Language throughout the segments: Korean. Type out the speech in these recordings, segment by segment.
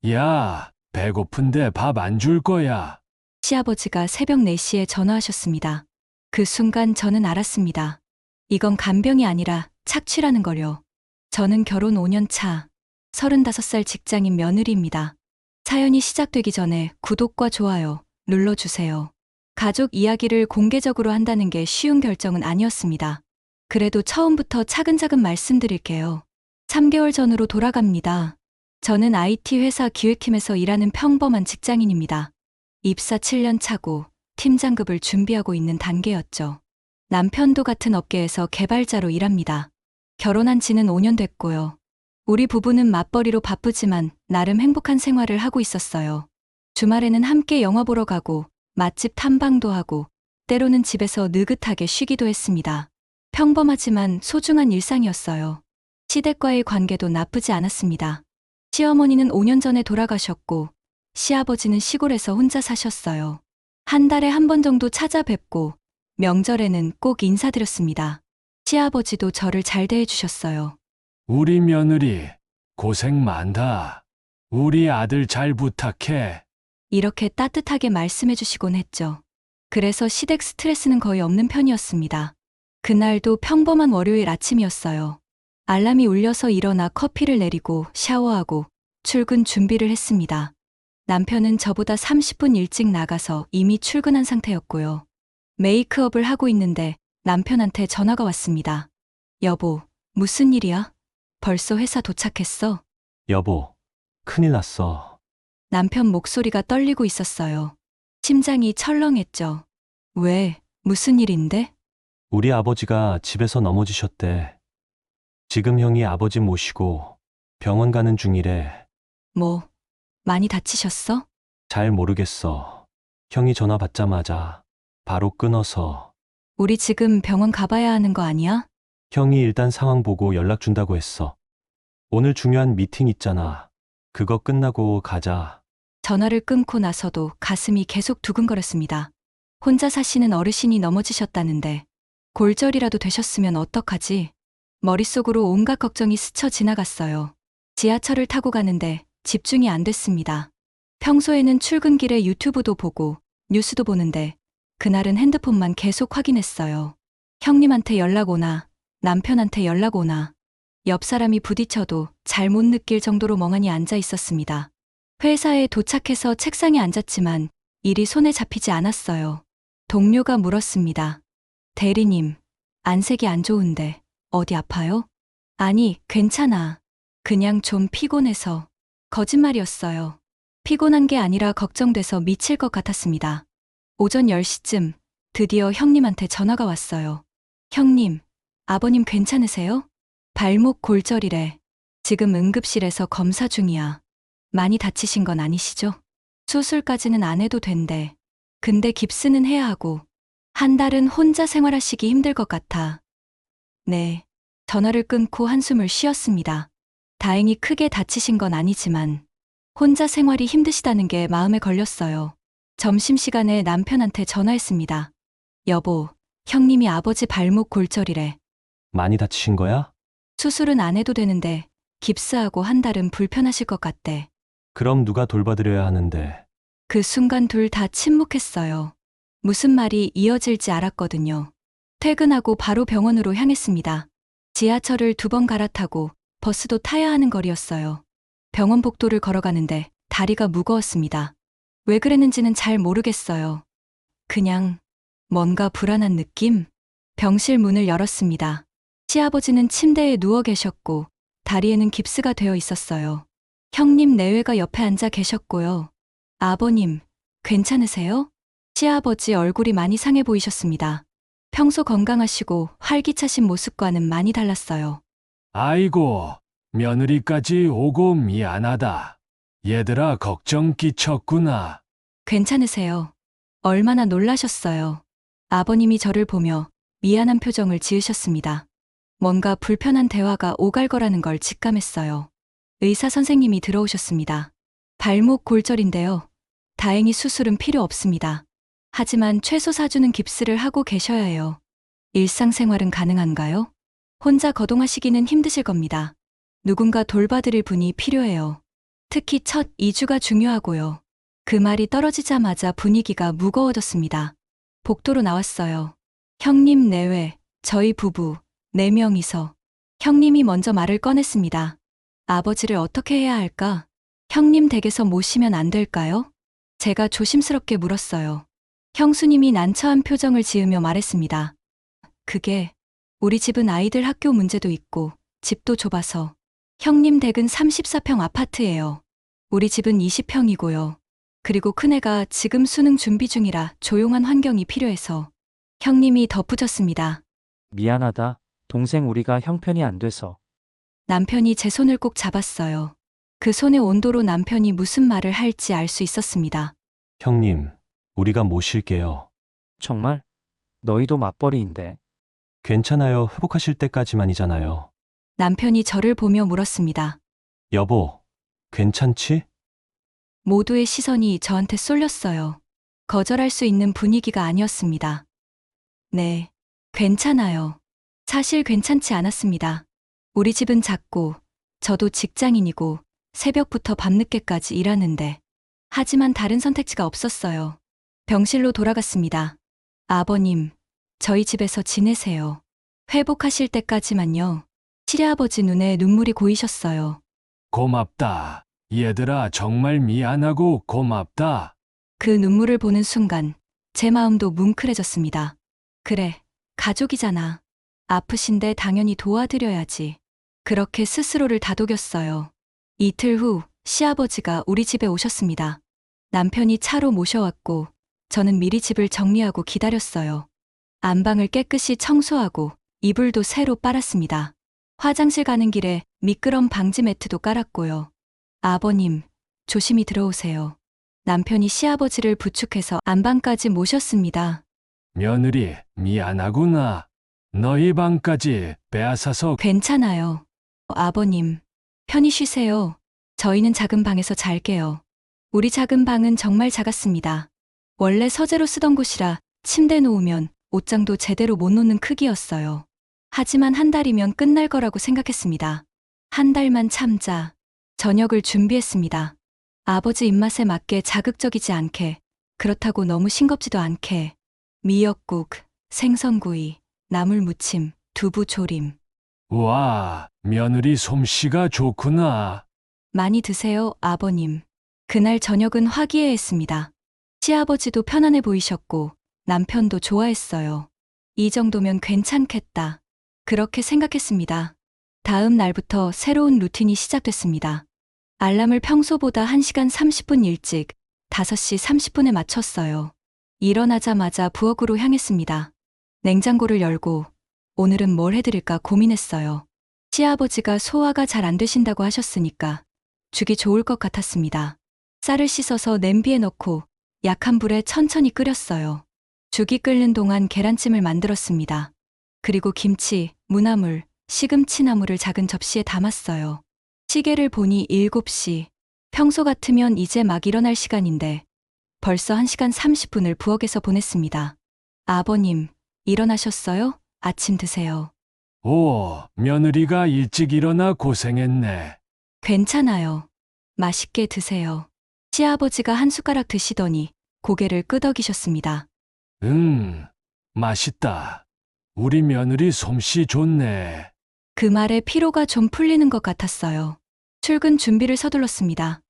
야, 배고픈데 밥 안 줄 거야. 시아버지가 새벽 4시에 전화하셨습니다. 그 순간 저는 알았습니다. 이건 간병이 아니라 착취라는 걸요. 저는 결혼 5년 차, 35살 직장인 며느리입니다. 사연이 시작되기 전에 구독과 좋아요 눌러주세요. 가족 이야기를 공개적으로 한다는 게 쉬운 결정은 아니었습니다. 그래도 처음부터 차근차근 말씀드릴게요. 3개월 전으로 돌아갑니다. 저는 IT 회사 기획팀에서 일하는 평범한 직장인입니다. 입사 7년 차고 팀장급을 준비하고 있는 단계였죠. 남편도 같은 업계에서 개발자로 일합니다. 결혼한 지는 5년 됐고요. 우리 부부는 맞벌이로 바쁘지만 나름 행복한 생활을 하고 있었어요. 주말에는 함께 영화 보러 가고 맛집 탐방도 하고 때로는 집에서 느긋하게 쉬기도 했습니다. 평범하지만 소중한 일상이었어요. 시댁과의 관계도 나쁘지 않았습니다. 시어머니는 5년 전에 돌아가셨고 시아버지는 시골에서 혼자 사셨어요. 한 달에 한 번 정도 찾아뵙고 명절에는 꼭 인사드렸습니다. 시아버지도 저를 잘 대해주셨어요. 우리 며느리, 고생 많다. 우리 아들 잘 부탁해. 이렇게 따뜻하게 말씀해주시곤 했죠. 그래서 시댁 스트레스는 거의 없는 편이었습니다. 그날도 평범한 월요일 아침이었어요. 알람이 울려서 일어나 커피를 내리고 샤워하고 출근 준비를 했습니다. 남편은 저보다 30분 일찍 나가서 이미 출근한 상태였고요. 메이크업을 하고 있는데 남편한테 전화가 왔습니다. 여보, 무슨 일이야? 벌써 회사 도착했어? 여보, 큰일 났어. 남편 목소리가 떨리고 있었어요. 심장이 철렁했죠. 왜? 무슨 일인데? 우리 아버지가 집에서 넘어지셨대. 지금 형이 아버지 모시고 병원 가는 중이래. 뭐, 많이 다치셨어? 잘 모르겠어. 형이 전화 받자마자 바로 끊어서. 우리 지금 병원 가봐야 하는 거 아니야? 형이 일단 상황 보고 연락 준다고 했어. 오늘 중요한 미팅 있잖아. 그거 끝나고 가자. 전화를 끊고 나서도 가슴이 계속 두근거렸습니다. 혼자 사시는 어르신이 넘어지셨다는데 골절이라도 되셨으면 어떡하지? 머릿속으로 온갖 걱정이 스쳐 지나갔어요. 지하철을 타고 가는데 집중이 안 됐습니다. 평소에는 출근길에 유튜브도 보고 뉴스도 보는데 그날은 핸드폰만 계속 확인했어요. 형님한테 연락 오나 남편한테 연락 오나 옆 사람이 부딪혀도 잘 못 느낄 정도로 멍하니 앉아 있었습니다. 회사에 도착해서 책상에 앉았지만 일이 손에 잡히지 않았어요. 동료가 물었습니다. 대리님, 안색이 안 좋은데 어디 아파요? 아니, 괜찮아. 그냥 좀 피곤해서. 거짓말이었어요. 피곤한 게 아니라 걱정돼서 미칠 것 같았습니다. 오전 10시쯤 드디어 형님한테 전화가 왔어요. 형님, 아버님 괜찮으세요? 발목 골절이래. 지금 응급실에서 검사 중이야. 많이 다치신 건 아니시죠? 수술까지는 안 해도 된대. 근데 깁스는 해야 하고 한 달은 혼자 생활하시기 힘들 것 같아. 네. 전화를 끊고 한숨을 쉬었습니다. 다행히 크게 다치신 건 아니지만 혼자 생활이 힘드시다는 게 마음에 걸렸어요. 점심시간에 남편한테 전화했습니다. 여보, 형님이 아버지 발목 골절이래. 많이 다치신 거야? 수술은 안 해도 되는데 깁스하고 한 달은 불편하실 것 같대. 그럼 누가 돌봐드려야 하는데. 그 순간 둘 다 침묵했어요. 무슨 말이 이어질지 알았거든요. 퇴근하고 바로 병원으로 향했습니다. 지하철을 2번 갈아타고 버스도 타야 하는 거리였어요. 병원 복도를 걸어가는데 다리가 무거웠습니다. 왜 그랬는지는 잘 모르겠어요. 그냥 뭔가 불안한 느낌? 병실 문을 열었습니다. 시아버지는 침대에 누워 계셨고 다리에는 깁스가 되어 있었어요. 형님 내외가 옆에 앉아 계셨고요. 아버님, 괜찮으세요? 시아버지 얼굴이 많이 상해 보이셨습니다. 평소 건강하시고 활기차신 모습과는 많이 달랐어요. 아이고, 며느리까지 오고 미안하다. 얘들아, 걱정 끼쳤구나. 괜찮으세요? 얼마나 놀라셨어요. 아버님이 저를 보며 미안한 표정을 지으셨습니다. 뭔가 불편한 대화가 오갈 거라는 걸 직감했어요. 의사 선생님이 들어오셨습니다. 발목 골절인데요. 다행히 수술은 필요 없습니다. 하지만 최소 4주는 깁스를 하고 계셔야 해요. 일상생활은 가능한가요? 혼자 거동하시기는 힘드실 겁니다. 누군가 돌봐드릴 분이 필요해요. 특히 첫 2주가 중요하고요. 그 말이 떨어지자마자 분위기가 무거워졌습니다. 복도로 나왔어요. 형님 내외, 저희 부부, 4명이서. 형님이 먼저 말을 꺼냈습니다. 아버지를 어떻게 해야 할까? 형님 댁에서 모시면 안 될까요? 제가 조심스럽게 물었어요. 형수님이 난처한 표정을 지으며 말했습니다. 그게 우리 집은 아이들 학교 문제도 있고 집도 좁아서 형님 댁은 34평 아파트예요. 우리 집은 20평이고요. 그리고 큰애가 지금 수능 준비 중이라 조용한 환경이 필요해서 형님이 덧붙였습니다. 미안하다. 동생 우리가 형편이 안 돼서. 남편이 제 손을 꼭 잡았어요. 그 손의 온도로 남편이 무슨 말을 할지 알 수 있었습니다. 형님, 우리가 모실게요. 정말? 너희도 맞벌이인데. 괜찮아요. 회복하실 때까지만이잖아요. 남편이 저를 보며 물었습니다. 여보, 괜찮지? 모두의 시선이 저한테 쏠렸어요. 거절할 수 있는 분위기가 아니었습니다. 네, 괜찮아요. 사실 괜찮지 않았습니다. 우리 집은 작고, 저도 직장인이고, 새벽부터 밤늦게까지 일하는데, 하지만 다른 선택지가 없었어요. 병실로 돌아갔습니다. 아버님, 저희 집에서 지내세요. 회복하실 때까지만요. 시래아버지 눈에 눈물이 고이셨어요. 고맙다. 얘들아, 정말 미안하고 고맙다. 그 눈물을 보는 순간 제 마음도 뭉클해졌습니다. 그래, 가족이잖아. 아프신데 당연히 도와드려야지. 그렇게 스스로를 다독였어요. 이틀 후 시아버지가 우리 집에 오셨습니다. 남편이 차로 모셔왔고 저는 미리 집을 정리하고 기다렸어요. 안방을 깨끗이 청소하고 이불도 새로 빨았습니다. 화장실 가는 길에 미끄럼 방지 매트도 깔았고요. 아버님, 조심히 들어오세요. 남편이 시아버지를 부축해서 안방까지 모셨습니다. 며느리, 미안하구나. 너희 방까지 빼앗아서. 괜찮아요. 아버님, 편히 쉬세요. 저희는 작은 방에서 잘게요. 우리 작은 방은 정말 작았습니다. 원래 서재로 쓰던 곳이라 침대 놓으면 옷장도 제대로 못 놓는 크기였어요. 하지만 한 달이면 끝날 거라고 생각했습니다. 한 달만 참자. 저녁을 준비했습니다. 아버지 입맛에 맞게 자극적이지 않게, 그렇다고 너무 싱겁지도 않게. 미역국, 생선구이, 나물무침, 두부조림. 와, 며느리 솜씨가 좋구나. 많이 드세요, 아버님. 그날 저녁은 화기애애했습니다. 시아버지도 편안해 보이셨고 남편도 좋아했어요. 이 정도면 괜찮겠다. 그렇게 생각했습니다. 다음 날부터 새로운 루틴이 시작됐습니다. 알람을 평소보다 1시간 30분 일찍 5시 30분에 맞췄어요. 일어나자마자 부엌으로 향했습니다. 냉장고를 열고 오늘은 뭘 해드릴까 고민했어요. 시아버지가 소화가 잘 안 되신다고 하셨으니까 죽이 좋을 것 같았습니다. 쌀을 씻어서 냄비에 넣고 약한 불에 천천히 끓였어요. 죽이 끓는 동안 계란찜을 만들었습니다. 그리고 김치, 무나물, 시금치나물을 작은 접시에 담았어요. 시계를 보니 7시. 평소 같으면 이제 막 일어날 시간인데 벌써 1시간 30분을 부엌에서 보냈습니다. 아버님, 일어나셨어요? 아침 드세요. 오, 며느리가 일찍 일어나 고생했네. 괜찮아요. 맛있게 드세요. 시아버지가 한 숟가락 드시더니 고개를 끄덕이셨습니다. 맛있다. 우리 며느리 솜씨 좋네. 그 말에 피로가 좀 풀리는 것 같았어요. 출근 준비를 서둘렀습니다.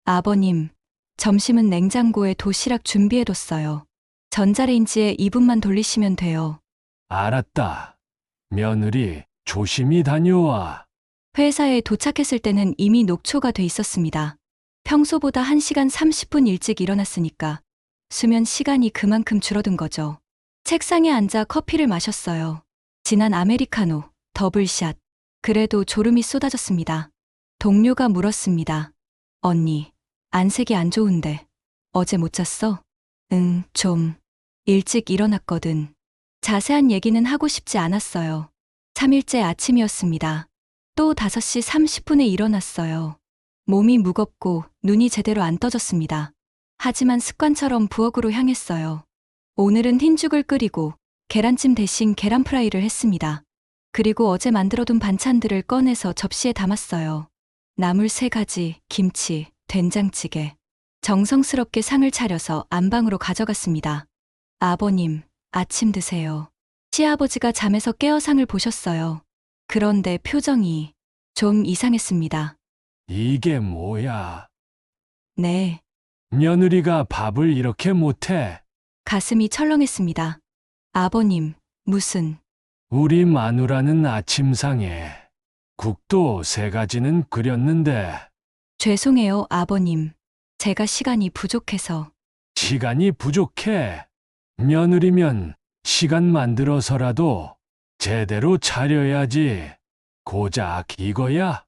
아버님, 점심은 냉장고에 도시락 준비해뒀어요. 전자레인지에 2분만 돌리시면 돼요. 알았다. 며느리, 조심히 다녀와. 회사에 도착했을 때는 이미 녹초가 돼 있었습니다. 평소보다 1시간 30분 일찍 일어났으니까 수면 시간이 그만큼 줄어든 거죠. 책상에 앉아 커피를 마셨어요. 진한 아메리카노, 더블샷. 그래도 졸음이 쏟아졌습니다. 동료가 물었습니다. 언니, 안색이 안 좋은데 어제 못 잤어? 응, 좀. 일찍 일어났거든. 자세한 얘기는 하고 싶지 않았어요. 3일째 아침이었습니다. 또 5시 30분에 일어났어요. 몸이 무겁고 눈이 제대로 안 떠졌습니다. 하지만 습관처럼 부엌으로 향했어요. 오늘은 흰죽을 끓이고 계란찜 대신 계란 프라이를 했습니다. 그리고 어제 만들어둔 반찬들을 꺼내서 접시에 담았어요. 나물 3가지, 김치, 된장찌개. 정성스럽게 상을 차려서 안방으로 가져갔습니다. 아버님, 아침 드세요. 시아버지가 잠에서 깨어 상을 보셨어요. 그런데 표정이 좀 이상했습니다. 이게 뭐야? 네, 며느리가 밥을 이렇게 못해. 가슴이 철렁했습니다. 아버님, 무슨, 우리 마누라는 아침상에 국도 3가지는 끓였는데 죄송해요, 아버님. 제가 시간이 부족해서. 시간이 부족해. 며느리면 시간 만들어서라도 제대로 차려야지. 고작 이거야?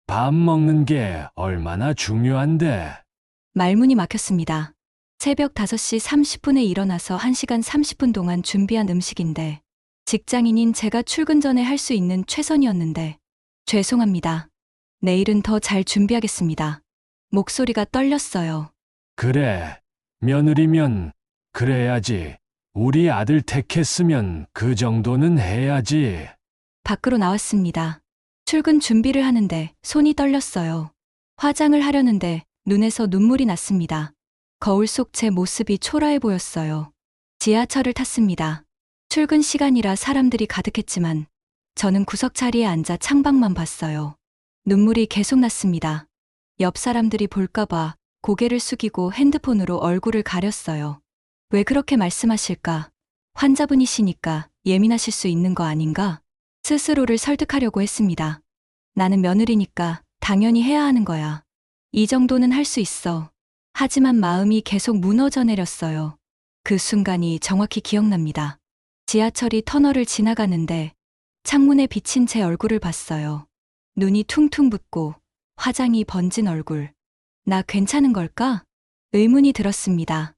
밥 먹는 게 얼마나 중요한데. 말문이 막혔습니다. 새벽 5시 30분에 일어나서 1시간 30분 동안 준비한 음식인데, 직장인인 제가 출근 전에 할 수 있는 최선이었는데, 죄송합니다. 내일은 더 잘 준비하겠습니다. 목소리가 떨렸어요. 그래, 며느리면 그래야지. 우리 아들 택했으면 그 정도는 해야지. 밖으로 나왔습니다. 출근 준비를 하는데 손이 떨렸어요. 화장을 하려는데 눈에서 눈물이 났습니다. 거울 속 제 모습이 초라해 보였어요. 지하철을 탔습니다. 출근 시간이라 사람들이 가득했지만 저는 구석 자리에 앉아 창밖만 봤어요. 눈물이 계속 났습니다. 옆 사람들이 볼까봐 고개를 숙이고 핸드폰으로 얼굴을 가렸어요. 왜 그렇게 말씀하실까? 환자분이시니까 예민하실 수 있는 거 아닌가? 스스로를 설득하려고 했습니다. 나는 며느리니까 당연히 해야 하는 거야. 이 정도는 할 수 있어. 하지만 마음이 계속 무너져 내렸어요. 그 순간이 정확히 기억납니다. 지하철이 터널을 지나가는데 창문에 비친 제 얼굴을 봤어요. 눈이 퉁퉁 붓고 화장이 번진 얼굴. 나 괜찮은 걸까? 의문이 들었습니다.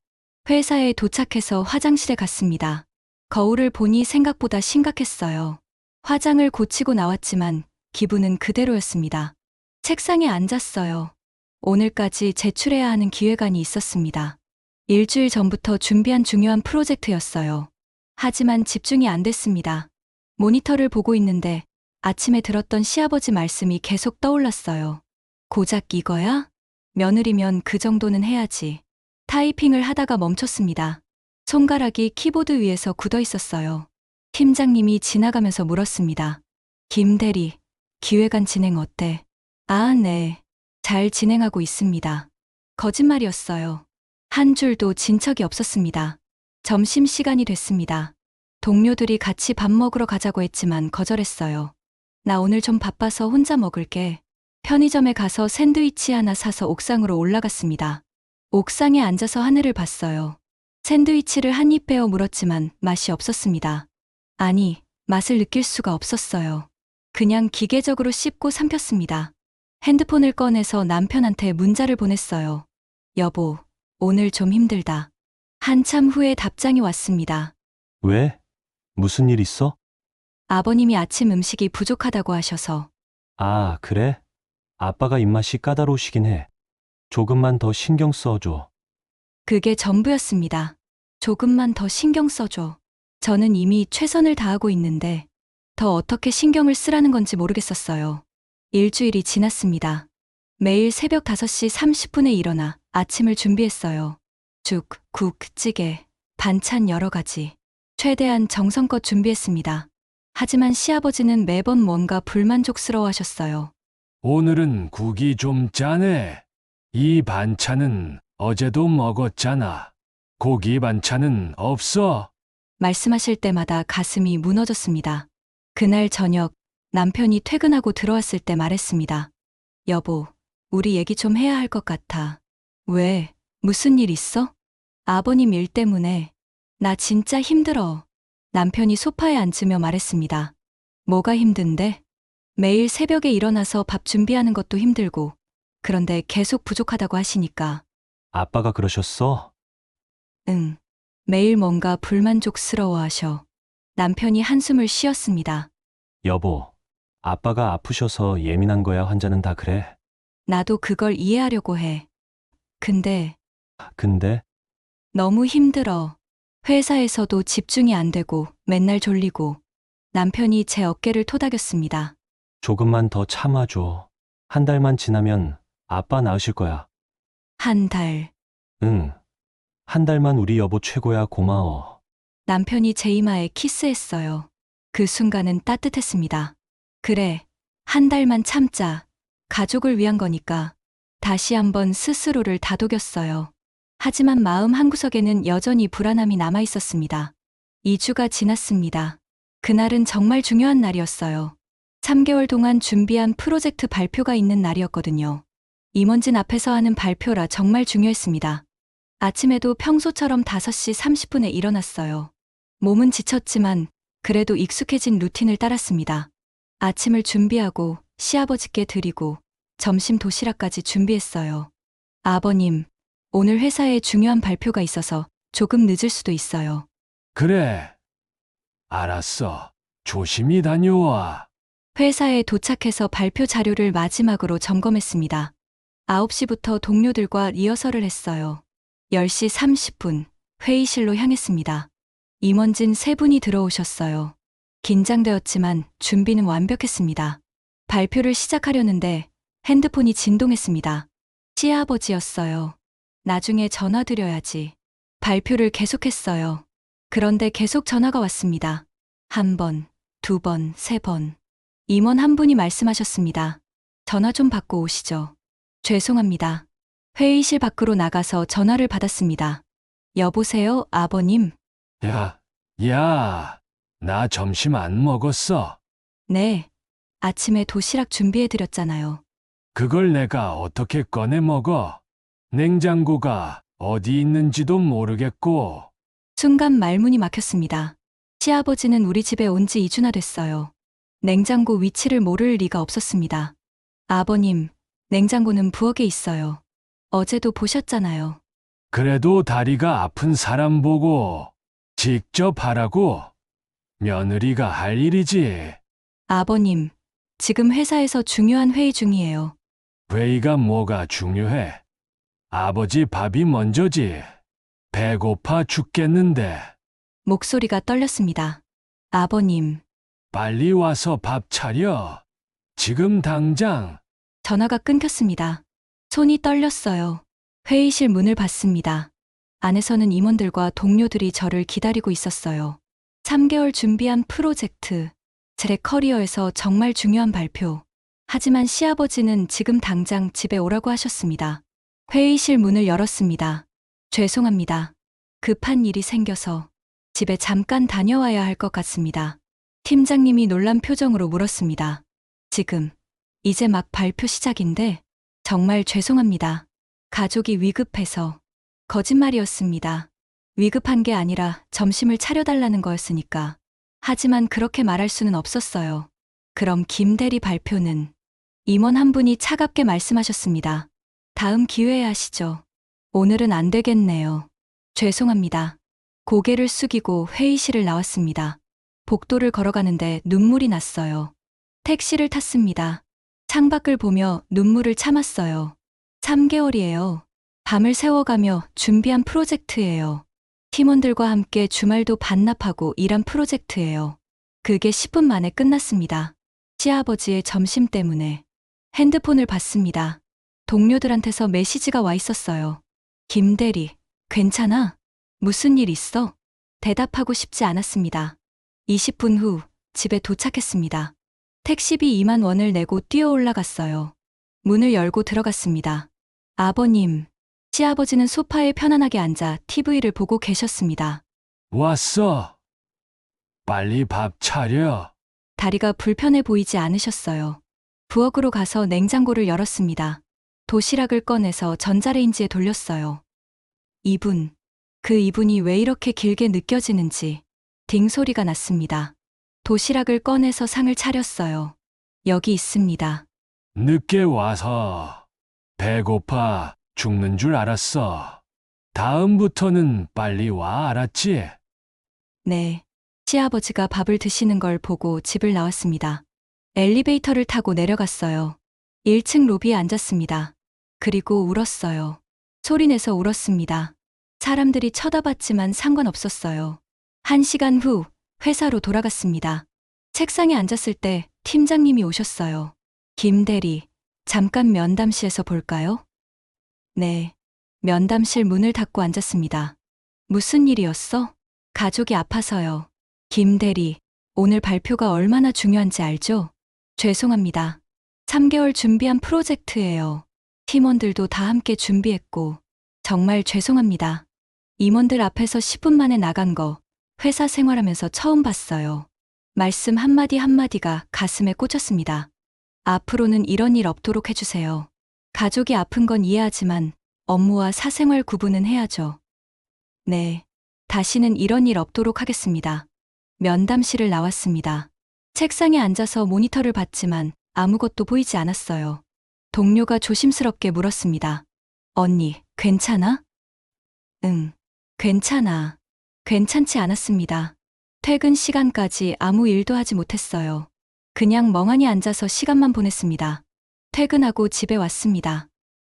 회사에 도착해서 화장실에 갔습니다. 거울을 보니 생각보다 심각했어요. 화장을 고치고 나왔지만 기분은 그대로였습니다. 책상에 앉았어요. 오늘까지 제출해야 하는 기획안이 있었습니다. 일주일 전부터 준비한 중요한 프로젝트였어요. 하지만 집중이 안 됐습니다. 모니터를 보고 있는데 아침에 들었던 시아버지 말씀이 계속 떠올랐어요. 고작 이거야? 며느리면 그 정도는 해야지. 타이핑을 하다가 멈췄습니다. 손가락이 키보드 위에서 굳어 있었어요. 팀장님이 지나가면서 물었습니다. 김 대리, 기획안 진행 어때? 아, 네. 잘 진행하고 있습니다. 거짓말이었어요. 한 줄도 진척이 없었습니다. 점심시간이 됐습니다. 동료들이 같이 밥 먹으러 가자고 했지만 거절했어요. 나 오늘 좀 바빠서 혼자 먹을게. 편의점에 가서 샌드위치 하나 사서 옥상으로 올라갔습니다. 옥상에 앉아서 하늘을 봤어요. 샌드위치를 한 입 베어 물었지만 맛이 없었습니다. 아니, 맛을 느낄 수가 없었어요. 그냥 기계적으로 씹고 삼켰습니다. 핸드폰을 꺼내서 남편한테 문자를 보냈어요. 여보, 오늘 좀 힘들다. 한참 후에 답장이 왔습니다. 왜? 무슨 일 있어? 아버님이 아침 음식이 부족하다고 하셔서. 아, 그래? 아빠가 입맛이 까다로우시긴 해. 조금만 더 신경 써줘. 그게 전부였습니다. 조금만 더 신경 써줘. 저는 이미 최선을 다하고 있는데 더 어떻게 신경을 쓰라는 건지 모르겠었어요. 일주일이 지났습니다. 매일 새벽 5시 30분에 일어나 아침을 준비했어요. 죽, 국, 찌개, 반찬 여러 가지. 최대한 정성껏 준비했습니다. 하지만 시아버지는 매번 뭔가 불만족스러워 하셨어요. 오늘은 국이 좀 짜네. 이 반찬은 어제도 먹었잖아. 고기 반찬은 없어. 말씀하실 때마다 가슴이 무너졌습니다. 그날 저녁 남편이 퇴근하고 들어왔을 때 말했습니다. 여보, 우리 얘기 좀 해야 할 것 같아. 왜? 무슨 일 있어? 아버님 일 때문에. 나 진짜 힘들어. 남편이 소파에 앉으며 말했습니다. 뭐가 힘든데? 매일 새벽에 일어나서 밥 준비하는 것도 힘들고, 그런데 계속 부족하다고 하시니까. 아빠가 그러셨어? 응. 매일 뭔가 불만족스러워 하셔. 남편이 한숨을 쉬었습니다. 여보, 아빠가 아프셔서 예민한 거야, 환자는 다 그래. 나도 그걸 이해하려고 해. 근데 근데 너무 힘들어. 회사에서도 집중이 안 되고 맨날 졸리고. 남편이 제 어깨를 토닥였습니다. 조금만 더 참아줘. 한 달만 지나면 아빠 나으실 거야. 한 달. 응. 한 달만 우리 여보 최고야 고마워. 남편이 제 이마에 키스했어요. 그 순간은 따뜻했습니다. 그래, 한 달만 참자. 가족을 위한 거니까. 다시 한번 스스로를 다독였어요. 하지만 마음 한구석에는 여전히 불안함이 남아 있었습니다. 2주가 지났습니다. 그날은 정말 중요한 날이었어요. 3개월 동안 준비한 프로젝트 발표가 있는 날이었거든요. 임원진 앞에서 하는 발표라 정말 중요했습니다. 아침에도 평소처럼 5시 30분에 일어났어요. 몸은 지쳤지만 그래도 익숙해진 루틴을 따랐습니다. 아침을 준비하고 시아버지께 드리고 점심 도시락까지 준비했어요. 아버님, 오늘 회사에 중요한 발표가 있어서 조금 늦을 수도 있어요. 그래. 알았어. 조심히 다녀와. 회사에 도착해서 발표 자료를 마지막으로 점검했습니다. 9시부터 동료들과 리허설을 했어요. 10시 30분 회의실로 향했습니다. 임원진 3분이 들어오셨어요. 긴장되었지만 준비는 완벽했습니다. 발표를 시작하려는데 핸드폰이 진동했습니다. 시아버지였어요. 나중에 전화 드려야지. 발표를 계속했어요. 그런데 계속 전화가 왔습니다. 1번, 2번, 3번. 임원 한 분이 말씀하셨습니다. 전화 좀 받고 오시죠. 죄송합니다. 회의실 밖으로 나가서 전화를 받았습니다. 여보세요, 아버님? 야, 나 점심 안 먹었어. 네. 아침에 도시락 준비해드렸잖아요. 그걸 내가 어떻게 꺼내 먹어? 냉장고가 어디 있는지도 모르겠고. 순간 말문이 막혔습니다. 시아버지는 우리 집에 온 지 2주나 됐어요. 냉장고 위치를 모를 리가 없었습니다. 아버님, 냉장고는 부엌에 있어요. 어제도 보셨잖아요. 그래도 다리가 아픈 사람 보고 직접 하라고. 며느리가 할 일이지. 아버님, 지금 회사에서 중요한 회의 중이에요. 회의가 뭐가 중요해? 아버지 밥이 먼저지. 배고파 죽겠는데. 목소리가 떨렸습니다. 아버님, 빨리 와서 밥 차려. 지금 당장. 전화가 끊겼습니다. 손이 떨렸어요. 회의실 문을 봤습니다. 안에서는 임원들과 동료들이 저를 기다리고 있었어요. 3개월 준비한 프로젝트, 제 커리어에서 정말 중요한 발표. 하지만 시아버지는 지금 당장 집에 오라고 하셨습니다. 회의실 문을 열었습니다. 죄송합니다. 급한 일이 생겨서 집에 잠깐 다녀와야 할 것 같습니다. 팀장님이 놀란 표정으로 물었습니다. 지금, 이제 막 발표 시작인데 정말 죄송합니다. 가족이 위급해서. 거짓말이었습니다. 위급한 게 아니라 점심을 차려달라는 거였으니까. 하지만 그렇게 말할 수는 없었어요. 그럼 김 대리 발표는? 임원 한 분이 차갑게 말씀하셨습니다. 다음 기회에 하시죠. 오늘은 안 되겠네요. 죄송합니다. 고개를 숙이고 회의실을 나왔습니다. 복도를 걸어가는데 눈물이 났어요. 택시를 탔습니다. 창밖을 보며 눈물을 참았어요. 3개월이에요. 밤을 새워가며 준비한 프로젝트예요. 팀원들과 함께 주말도 반납하고 일한 프로젝트예요. 그게 10분 만에 끝났습니다. 시아버지의 점심 때문에. 핸드폰을 봤습니다. 동료들한테서 메시지가 와 있었어요. 김 대리, 괜찮아? 무슨 일 있어? 대답하고 싶지 않았습니다. 20분 후 집에 도착했습니다. 택시비 2만 원을 내고 뛰어 올라갔어요. 문을 열고 들어갔습니다. 아버님, 시아버지는 소파에 편안하게 앉아 TV를 보고 계셨습니다. 왔어. 빨리 밥 차려. 다리가 불편해 보이지 않으셨어요. 부엌으로 가서 냉장고를 열었습니다. 도시락을 꺼내서 전자레인지에 돌렸어요. 2분. 그 2분이 왜 이렇게 길게 느껴지는지 딩 소리가 났습니다. 도시락을 꺼내서 상을 차렸어요. 여기 있습니다. 늦게 와서 배고파 죽는 줄 알았어. 다음부터는 빨리 와, 알았지? 네. 시아버지가 밥을 드시는 걸 보고 집을 나왔습니다. 엘리베이터를 타고 내려갔어요. 1층 로비에 앉았습니다. 그리고 울었어요. 소리내서 울었습니다. 사람들이 쳐다봤지만 상관없었어요. 1시간 후 회사로 돌아갔습니다. 책상에 앉았을 때 팀장님이 오셨어요. 김 대리, 잠깐 면담실에서 볼까요? 네. 면담실 문을 닫고 앉았습니다. 무슨 일이었어? 가족이 아파서요. 김 대리, 오늘 발표가 얼마나 중요한지 알죠? 죄송합니다. 3개월 준비한 프로젝트예요. 팀원들도 다 함께 준비했고, 정말 죄송합니다. 임원들 앞에서 10분 만에 나간 거 회사 생활하면서 처음 봤어요. 말씀 한마디 한마디가 가슴에 꽂혔습니다. 앞으로는 이런 일 없도록 해주세요. 가족이 아픈 건 이해하지만 업무와 사생활 구분은 해야죠. 네, 다시는 이런 일 없도록 하겠습니다. 면담실을 나왔습니다. 책상에 앉아서 모니터를 봤지만 아무것도 보이지 않았어요. 동료가 조심스럽게 물었습니다. 언니, 괜찮아? 응, 괜찮아. 괜찮지 않았습니다. 퇴근 시간까지 아무 일도 하지 못했어요. 그냥 멍하니 앉아서 시간만 보냈습니다. 퇴근하고 집에 왔습니다.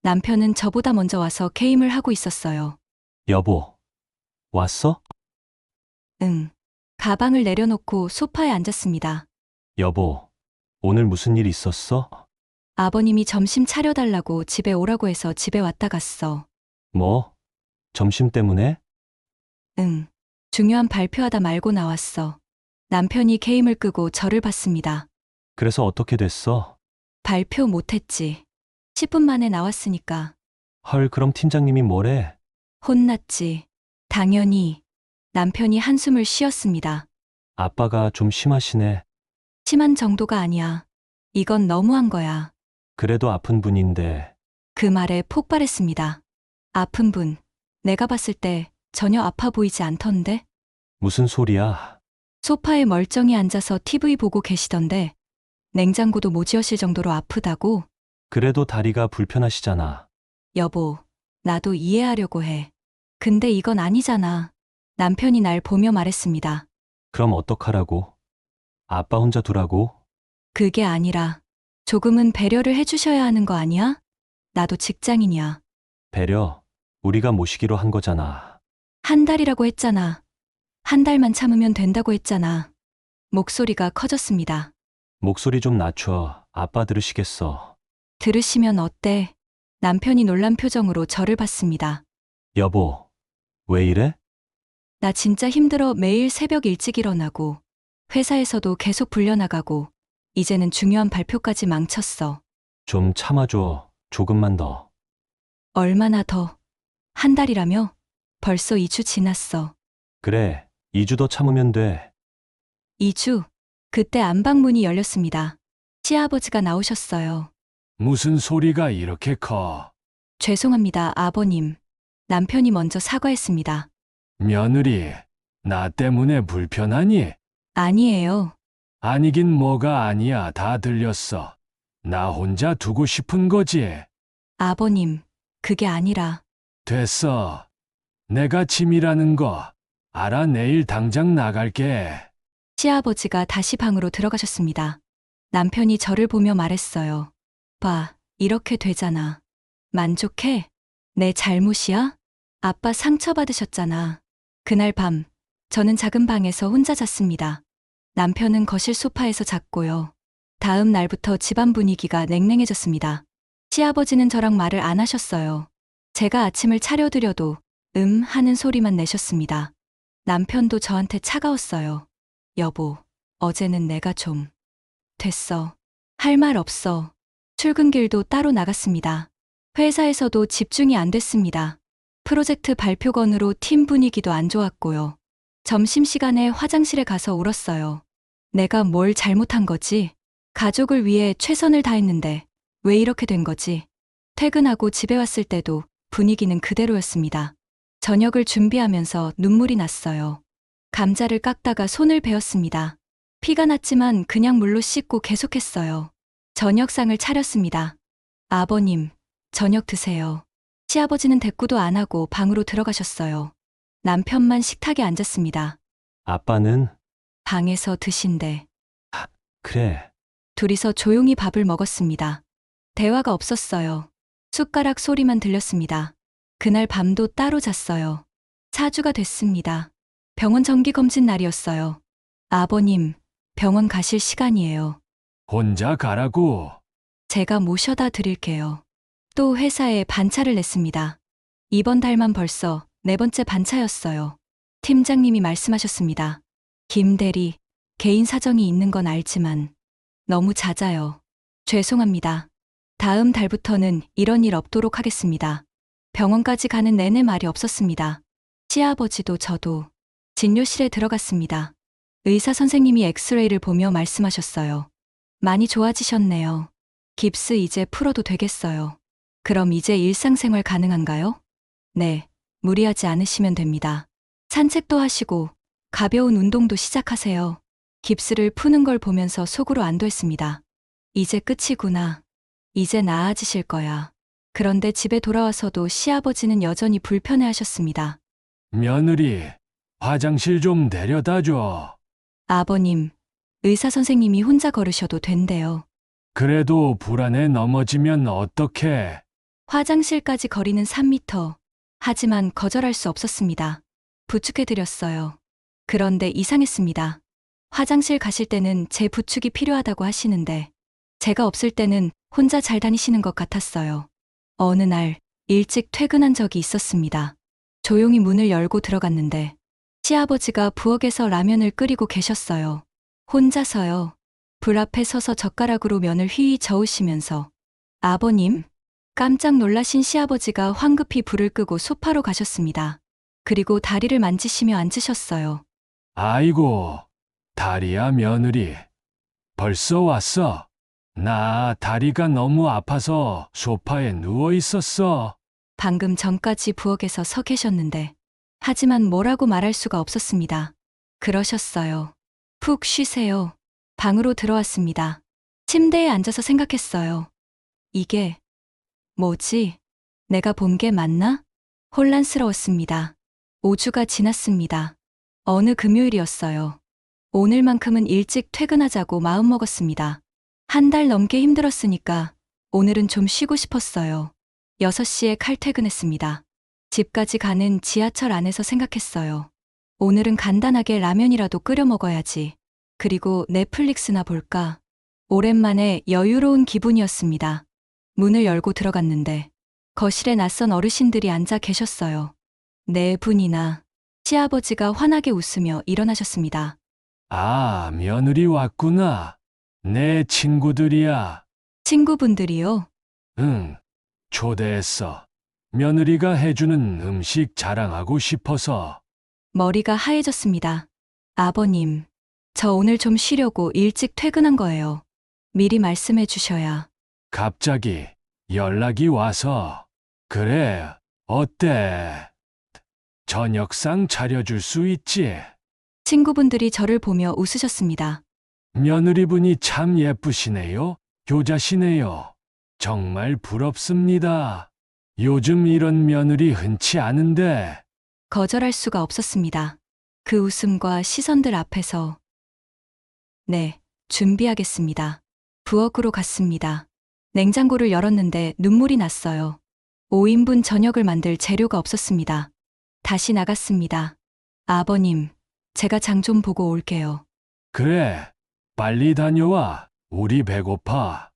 남편은 저보다 먼저 와서 게임을 하고 있었어요. 여보, 왔어? 응. 가방을 내려놓고 소파에 앉았습니다. 여보, 오늘 무슨 일 있었어? 아버님이 점심 차려달라고 집에 오라고 해서 집에 왔다 갔어. 뭐? 점심 때문에? 응. 중요한 발표하다 말고 나왔어. 남편이 게임을 끄고 저를 봤습니다. 그래서 어떻게 됐어? 발표 못했지. 10분 만에 나왔으니까. 헐, 그럼 팀장님이 뭐래? 혼났지. 당연히. 남편이 한숨을 쉬었습니다. 아빠가 좀 심하시네. 심한 정도가 아니야. 이건 너무한 거야. 그래도 아픈 분인데. 그 말에 폭발했습니다. 아픈 분. 내가 봤을 때 전혀 아파 보이지 않던데? 무슨 소리야? 소파에 멀쩡히 앉아서 TV 보고 계시던데 냉장고도 못 지으실 정도로 아프다고? 그래도 다리가 불편하시잖아. 여보, 나도 이해하려고 해. 근데 이건 아니잖아. 남편이 날 보며 말했습니다. 그럼 어떡하라고? 아빠 혼자 두라고? 그게 아니라 조금은 배려를 해주셔야 하는 거 아니야? 나도 직장인이야. 배려, 우리가 모시기로 한 거잖아. 한 달이라고 했잖아. 한 달만 참으면 된다고 했잖아. 목소리가 커졌습니다. 목소리 좀 낮춰. 아빠 들으시겠어. 들으시면 어때? 남편이 놀란 표정으로 저를 봤습니다. 여보, 왜 이래? 나 진짜 힘들어. 매일 새벽 일찍 일어나고 회사에서도 계속 불려나가고 이제는 중요한 발표까지 망쳤어. 좀 참아줘. 조금만 더. 얼마나 더? 한 달이라며? 벌써 2주 지났어. 그래, 2주 더 참으면 돼. 2주? 그때 안방문이 열렸습니다. 시아버지가 나오셨어요. 무슨 소리가 이렇게 커? 죄송합니다, 아버님. 남편이 먼저 사과했습니다. 며느리, 나 때문에 불편하니? 아니에요. 아니긴 뭐가 아니야. 다 들렸어. 나 혼자 두고 싶은 거지. 아버님, 그게 아니라 됐어. 내가 짐이라는 거 알아. 내일 당장 나갈게. 시아버지가 다시 방으로 들어가셨습니다. 남편이 저를 보며 말했어요. 봐, 이렇게 되잖아. 만족해? 내 잘못이야? 아빠 상처받으셨잖아. 그날 밤, 저는 작은 방에서 혼자 잤습니다. 남편은 거실 소파에서 잤고요. 다음 날부터 집안 분위기가 냉랭해졌습니다. 시아버지는 저랑 말을 안 하셨어요. 제가 아침을 차려드려도 하는 소리만 내셨습니다. 남편도 저한테 차가웠어요. 여보, 어제는 내가 좀 됐어. 할 말 없어. 출근길도 따로 나갔습니다. 회사에서도 집중이 안 됐습니다. 프로젝트 발표건으로 팀 분위기도 안 좋았고요. 점심시간에 화장실에 가서 울었어요. 내가 뭘 잘못한 거지? 가족을 위해 최선을 다했는데 왜 이렇게 된 거지? 퇴근하고 집에 왔을 때도 분위기는 그대로였습니다. 저녁을 준비하면서 눈물이 났어요. 감자를 깎다가 손을 베었습니다. 피가 났지만 그냥 물로 씻고 계속했어요. 저녁상을 차렸습니다. 아버님, 저녁 드세요. 시아버지는 대꾸도 안 하고 방으로 들어가셨어요. 남편만 식탁에 앉았습니다. 아빠는? 방에서 드신대. 그래. 둘이서 조용히 밥을 먹었습니다. 대화가 없었어요. 숟가락 소리만 들렸습니다. 그날 밤도 따로 잤어요. 4주가 됐습니다. 병원 정기검진 날이었어요. 아버님, 병원 가실 시간이에요. 혼자 가라고. 제가 모셔다 드릴게요. 또 회사에 반차를 냈습니다. 이번 달만 벌써 네 번째 반차였어요. 팀장님이 말씀하셨습니다. 김 대리, 개인 사정이 있는 건 알지만 너무 잦아요. 죄송합니다. 다음 달부터는 이런 일 없도록 하겠습니다. 병원까지 가는 내내 말이 없었습니다. 시아버지도 저도 진료실에 들어갔습니다. 의사 선생님이 엑스레이를 보며 말씀하셨어요. 많이 좋아지셨네요. 깁스 이제 풀어도 되겠어요. 그럼 이제 일상생활 가능한가요? 네, 무리하지 않으시면 됩니다. 산책도 하시고 가벼운 운동도 시작하세요. 깁스를 푸는 걸 보면서 속으로 안도했습니다. 이제 끝이구나. 이제 나아지실 거야. 그런데 집에 돌아와서도 시아버지는 여전히 불편해하셨습니다. 며느리, 화장실 좀 데려다 줘. 아버님, 의사 선생님이 혼자 걸으셔도 된대요. 그래도 불안에 넘어지면 어떡해. 화장실까지 거리는 3미터. 하지만 거절할 수 없었습니다. 부축해드렸어요. 그런데 이상했습니다. 화장실 가실 때는 제 부축이 필요하다고 하시는데 제가 없을 때는 혼자 잘 다니시는 것 같았어요. 어느 날 일찍 퇴근한 적이 있었습니다. 조용히 문을 열고 들어갔는데 시아버지가 부엌에서 라면을 끓이고 계셨어요. 혼자서요. 불 앞에 서서 젓가락으로 면을 휘휘 저으시면서 아버님? 깜짝 놀라신 시아버지가 황급히 불을 끄고 소파로 가셨습니다. 그리고 다리를 만지시며 앉으셨어요. 아이고, 다리야 며느리. 벌써 왔어. 나 다리가 너무 아파서 소파에 누워 있었어. 방금 전까지 부엌에서 서 계셨는데 하지만 뭐라고 말할 수가 없었습니다. 그러셨어요. 푹 쉬세요. 방으로 들어왔습니다. 침대에 앉아서 생각했어요. 이게 뭐지? 내가 본 게 맞나? 혼란스러웠습니다. 5주가 지났습니다. 어느 금요일이었어요. 오늘만큼은 일찍 퇴근하자고 마음먹었습니다. 한 달 넘게 힘들었으니까 오늘은 좀 쉬고 싶었어요. 6시에 칼퇴근했습니다. 집까지 가는 지하철 안에서 생각했어요. 오늘은 간단하게 라면이라도 끓여 먹어야지. 그리고 넷플릭스나 볼까? 오랜만에 여유로운 기분이었습니다. 문을 열고 들어갔는데 거실에 낯선 어르신들이 앉아 계셨어요. 네 분이나. 시아버지가 환하게 웃으며 일어나셨습니다. 아, 며느리 왔구나. 내 친구들이야. 친구분들이요? 응, 초대했어. 며느리가 해주는 음식 자랑하고 싶어서. 머리가 하얘졌습니다. 아버님, 저 오늘 좀 쉬려고 일찍 퇴근한 거예요. 미리 말씀해 주셔야. 갑자기 연락이 와서. 그래, 어때? 저녁상 차려줄 수 있지? 친구분들이 저를 보며 웃으셨습니다. 며느리분이 참 예쁘시네요. 효자시네요. 정말 부럽습니다. 요즘 이런 며느리 흔치 않은데. 거절할 수가 없었습니다. 그 웃음과 시선들 앞에서. 네, 준비하겠습니다. 부엌으로 갔습니다. 냉장고를 열었는데 눈물이 났어요. 5인분 저녁을 만들 재료가 없었습니다. 다시 나갔습니다. 아버님, 제가 장 좀 보고 올게요. 그래, 빨리 다녀와. 우리 배고파.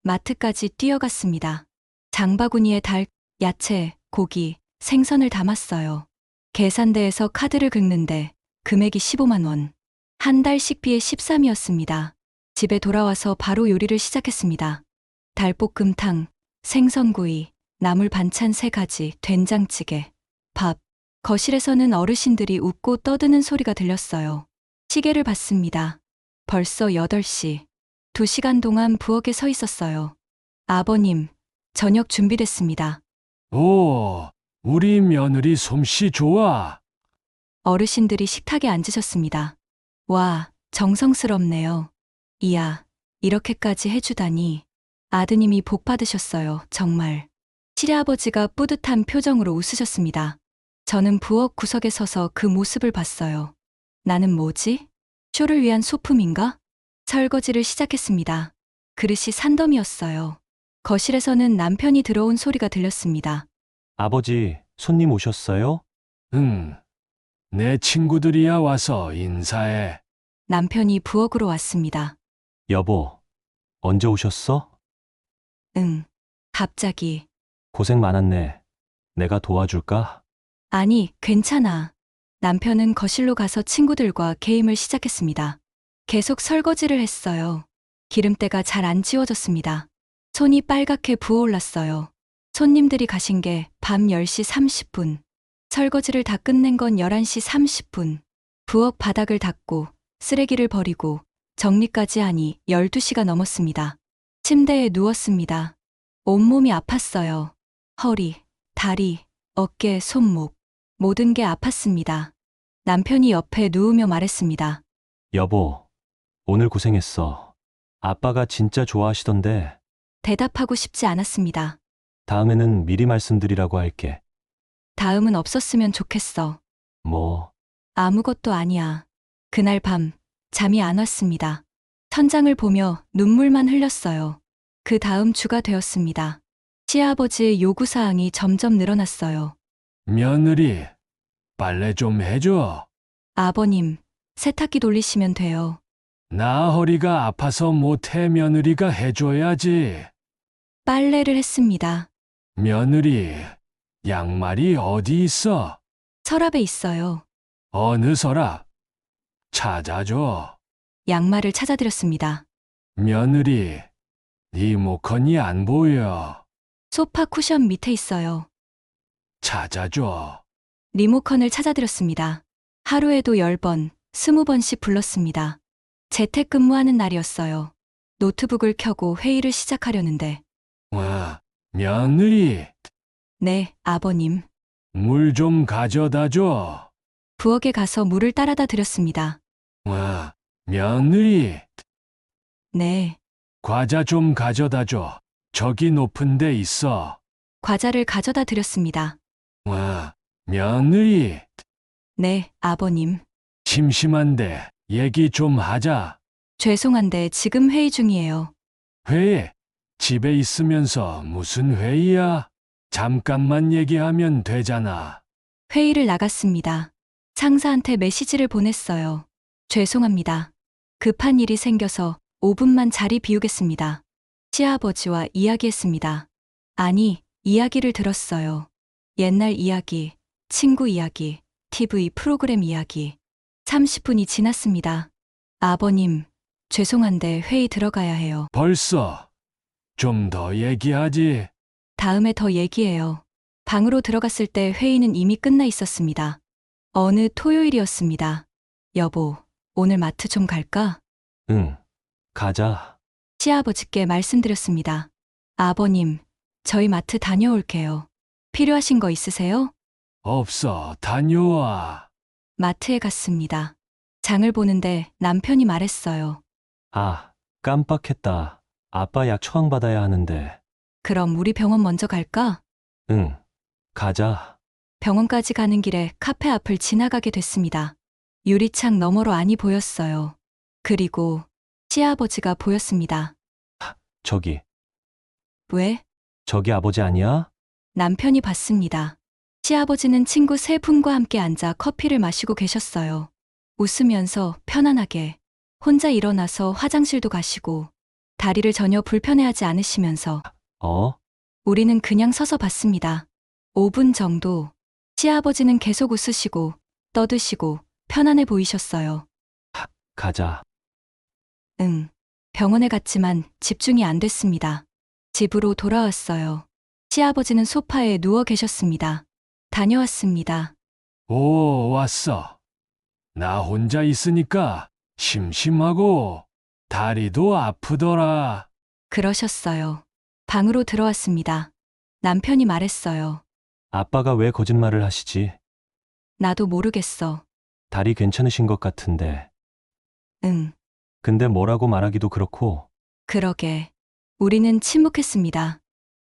마트까지 뛰어갔습니다. 장바구니에 닭, 야채, 고기, 생선을 담았어요. 계산대에서 카드를 긁는데 금액이 15만 원. 한 달 식비의 13이었습니다. 집에 돌아와서 바로 요리를 시작했습니다. 달볶음탕, 생선구이, 나물 반찬 3가지, 된장찌개, 밥. 거실에서는 어르신들이 웃고 떠드는 소리가 들렸어요. 시계를 봤습니다. 벌써 8시. 2시간 동안 부엌에 서 있었어요. 아버님, 저녁 준비됐습니다. 오, 우리 며느리 솜씨 좋아. 어르신들이 식탁에 앉으셨습니다. 와, 정성스럽네요. 이야, 이렇게까지 해주다니. 아드님이 복 받으셨어요, 정말. 시래아버지가 뿌듯한 표정으로 웃으셨습니다. 저는 부엌 구석에 서서 그 모습을 봤어요. 나는 뭐지? 쇼를 위한 소품인가? 설거지를 시작했습니다. 그릇이 산더미였어요. 거실에서는 남편이 들어온 소리가 들렸습니다. 아버지, 손님 오셨어요? 응, 내 친구들이야 와서 인사해. 남편이 부엌으로 왔습니다. 여보, 언제 오셨어? 응. 갑자기. 고생 많았네. 내가 도와줄까? 아니, 괜찮아. 남편은 거실로 가서 친구들과 게임을 시작했습니다. 계속 설거지를 했어요. 기름때가 잘 안 지워졌습니다. 손이 빨갛게 부어올랐어요. 손님들이 가신 게 밤 10시 30분. 설거지를 다 끝낸 건 11시 30분. 부엌 바닥을 닦고 쓰레기를 버리고 정리까지 하니 12시가 넘었습니다. 침대에 누웠습니다. 온몸이 아팠어요. 허리, 다리, 어깨, 손목. 모든 게 아팠습니다. 남편이 옆에 누우며 말했습니다. 여보, 오늘 고생했어. 아빠가 진짜 좋아하시던데 대답하고 싶지 않았습니다. 다음에는 미리 말씀드리라고 할게. 다음은 없었으면 좋겠어. 뭐, 아무것도 아니야. 그날 밤 잠이 안 왔습니다. 천장을 보며 눈물만 흘렸어요. 그 다음 주가 되었습니다. 시아버지의 요구사항이 점점 늘어났어요. 며느리, 빨래 좀 해줘. 아버님, 세탁기 돌리시면 돼요. 나 허리가 아파서 못해. 며느리가 해줘야지. 빨래를 했습니다. 며느리, 양말이 어디 있어? 서랍에 있어요. 어느 서랍? 찾아줘. 양말을 찾아드렸습니다. 며느리, 리모컨이 안 보여. 소파 쿠션 밑에 있어요. 찾아줘. 리모컨을 찾아드렸습니다. 하루에도 10번, 20번씩 불렀습니다. 재택근무하는 날이었어요. 노트북을 켜고 회의를 시작하려는데, 와, 며느리, 네, 아버님. 물 좀 가져다 줘. 부엌에 가서 물을 따라다 드렸습니다. 와, 며느리, 네, 과자 좀 가져다 줘. 저기 높은 데 있어. 과자를 가져다 드렸습니다. 와, 며느리, 네, 아버님. 심심한데 얘기 좀 하자. 죄송한데 지금 회의 중이에요. 회의? 집에 있으면서 무슨 회의야? 잠깐만 얘기하면 되잖아. 회의를 나갔습니다. 상사한테 메시지를 보냈어요. 죄송합니다. 급한 일이 생겨서 5분만 자리 비우겠습니다. 시아버지와 이야기했습니다. 아니, 이야기를 들었어요. 옛날 이야기, 친구 이야기, TV 프로그램 이야기. 30분이 지났습니다. 아버님, 죄송한데 회의 들어가야 해요. 벌써 좀 더 얘기하지. 다음에 더 얘기해요. 방으로 들어갔을 때 회의는 이미 끝나 있었습니다. 어느 토요일이었습니다. 여보, 오늘 마트 좀 갈까? 응, 가자. 시아버지께 말씀드렸습니다. 아버님, 저희 마트 다녀올게요. 필요하신 거 있으세요? 없어, 다녀와. 마트에 갔습니다. 장을 보는데 남편이 말했어요. 아, 깜빡했다. 아빠 약 처방받아야 하는데. 그럼 우리 병원 먼저 갈까? 응, 가자. 병원까지 가는 길에 카페 앞을 지나가게 됐습니다. 유리창 너머로 안이 보였어요. 그리고 시아버지가 보였습니다. 저기, 왜? 저기 아버지 아니야? 남편이 봤습니다. 시아버지는 친구 세 분과 함께 앉아 커피를 마시고 계셨어요. 웃으면서 편안하게 혼자 일어나서 화장실도 가시고 다리를 전혀 불편해하지 않으시면서 어? 우리는 그냥 서서 봤습니다. 5분 정도. 시아버지는 계속 웃으시고 떠드시고 편안해 보이셨어요. 가자. 응. 병원에 갔지만 집중이 안 됐습니다. 집으로 돌아왔어요. 시아버지는 소파에 누워 계셨습니다. 다녀왔습니다. 오, 왔어. 나 혼자 있으니까 심심하고 다리도 아프더라. 그러셨어요. 방으로 들어왔습니다. 남편이 말했어요. 아빠가 왜 거짓말을 하시지? 나도 모르겠어. 다리 괜찮으신 것 같은데. 응. 근데 뭐라고 말하기도 그렇고. 그러게. 우리는 침묵했습니다.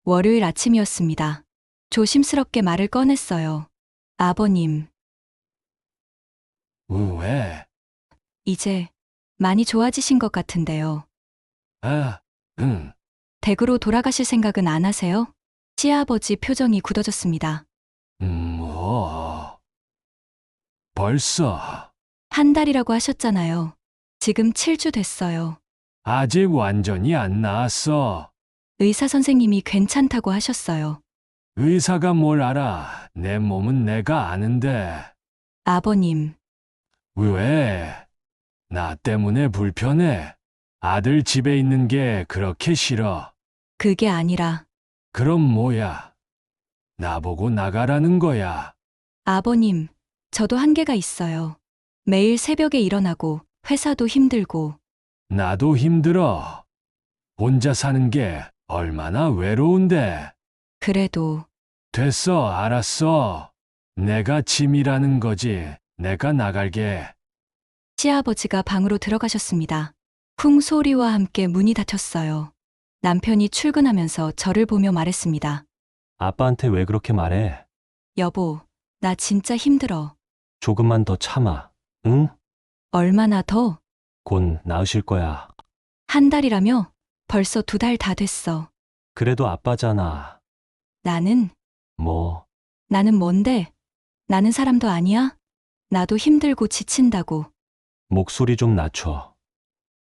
월요일 아침이었습니다. 조심스럽게 말을 꺼냈어요. 아버님, 왜? 이제 많이 좋아지신 것 같은데요. 아, 응. 댁으로 돌아가실 생각은 안 하세요? 시아버지 표정이 굳어졌습니다. 벌써. 한 달이라고 하셨잖아요. 지금 7주 됐어요. 아직 완전히 안 나았어. 의사 선생님이 괜찮다고 하셨어요. 의사가 뭘 알아. 내 몸은 내가 아는데. 아버님, 왜? 나 때문에 불편해. 아들 집에 있는 게 그렇게 싫어. 그게 아니라, 그럼 뭐야? 나보고 나가라는 거야. 아버님, 저도 한계가 있어요. 매일 새벽에 일어나고, 회사도 힘들고, 나도 힘들어. 혼자 사는 게 얼마나 외로운데. 그래도, 됐어, 알았어. 내가 짐이라는 거지. 내가 나갈게. 시아버지가 방으로 들어가셨습니다. 쿵 소리와 함께 문이 닫혔어요. 남편이 출근하면서 저를 보며 말했습니다. 아빠한테 왜 그렇게 말해? 여보, 나 진짜 힘들어. 조금만 더 참아. 응? 얼마나 더? 곧 나으실 거야. 한 달이라며? 벌써 2달 다 됐어. 그래도 아빠잖아. 나는 나는 뭔데? 나는 사람도 아니야? 나도 힘들고 지친다고. 목소리 좀 낮춰.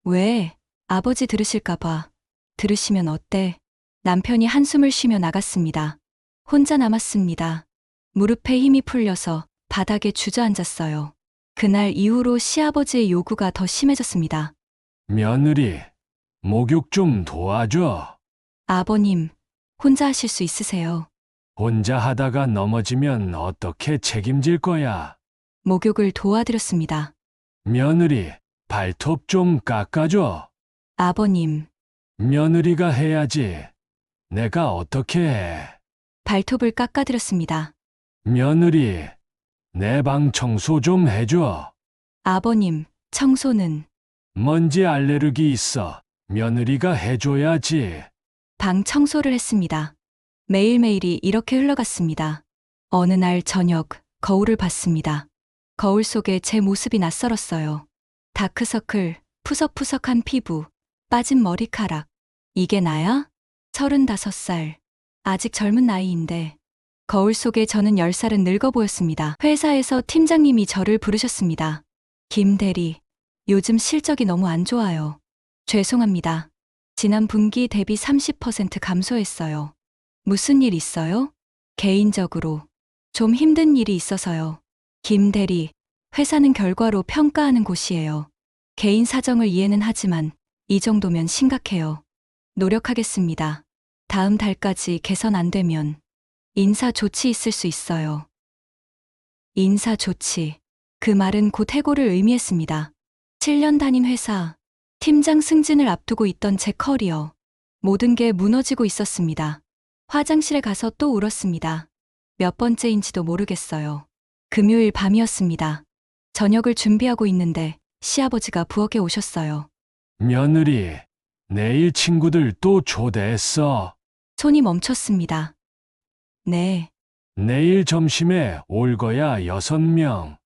왜? 아버지 들으실까봐. 들으시면 어때? 남편이 한숨을 쉬며 나갔습니다. 혼자 남았습니다. 무릎에 힘이 풀려서 바닥에 주저앉았어요. 그날 이후로 시아버지의 요구가 더 심해졌습니다. 며느리, 목욕 좀 도와줘. 아버님, 혼자 하실 수 있으세요. 혼자 하다가 넘어지면 어떻게 책임질 거야? 목욕을 도와드렸습니다. 며느리, 발톱 좀 깎아줘. 아버님, 며느리가 해야지. 내가 어떻게 해? 발톱을 깎아드렸습니다. 며느리, 내 방 청소 좀 해줘. 아버님, 청소는 먼지 알레르기 있어. 며느리가 해줘야지. 방 청소를 했습니다. 매일매일이 이렇게 흘러갔습니다. 어느 날 저녁, 거울을 봤습니다. 거울 속에 제 모습이 낯설었어요. 다크서클, 푸석푸석한 피부, 빠진 머리카락. 이게 나야? 35살. 아직 젊은 나이인데. 거울 속에 저는 10살은 늙어 보였습니다. 회사에서 팀장님이 저를 부르셨습니다. 김 대리, 요즘 실적이 너무 안 좋아요. 죄송합니다. 지난 분기 대비 30% 감소했어요. 무슨 일 있어요? 개인적으로. 좀 힘든 일이 있어서요. 김 대리, 회사는 결과로 평가하는 곳이에요. 개인 사정을 이해는 하지만 이 정도면 심각해요. 노력하겠습니다. 다음 달까지 개선 안 되면 인사 조치 있을 수 있어요. 인사 조치. 그 말은 곧 해고를 의미했습니다. 7년 다닌 회사, 팀장 승진을 앞두고 있던 제 커리어. 모든 게 무너지고 있었습니다. 화장실에 가서 또 울었습니다. 몇 번째인지도 모르겠어요. 금요일 밤이었습니다. 저녁을 준비하고 있는데 시아버지가 부엌에 오셨어요. 며느리, 내일 친구들 또 초대했어. 손이 멈췄습니다. 네, 내일 점심에 올 거야, 6명.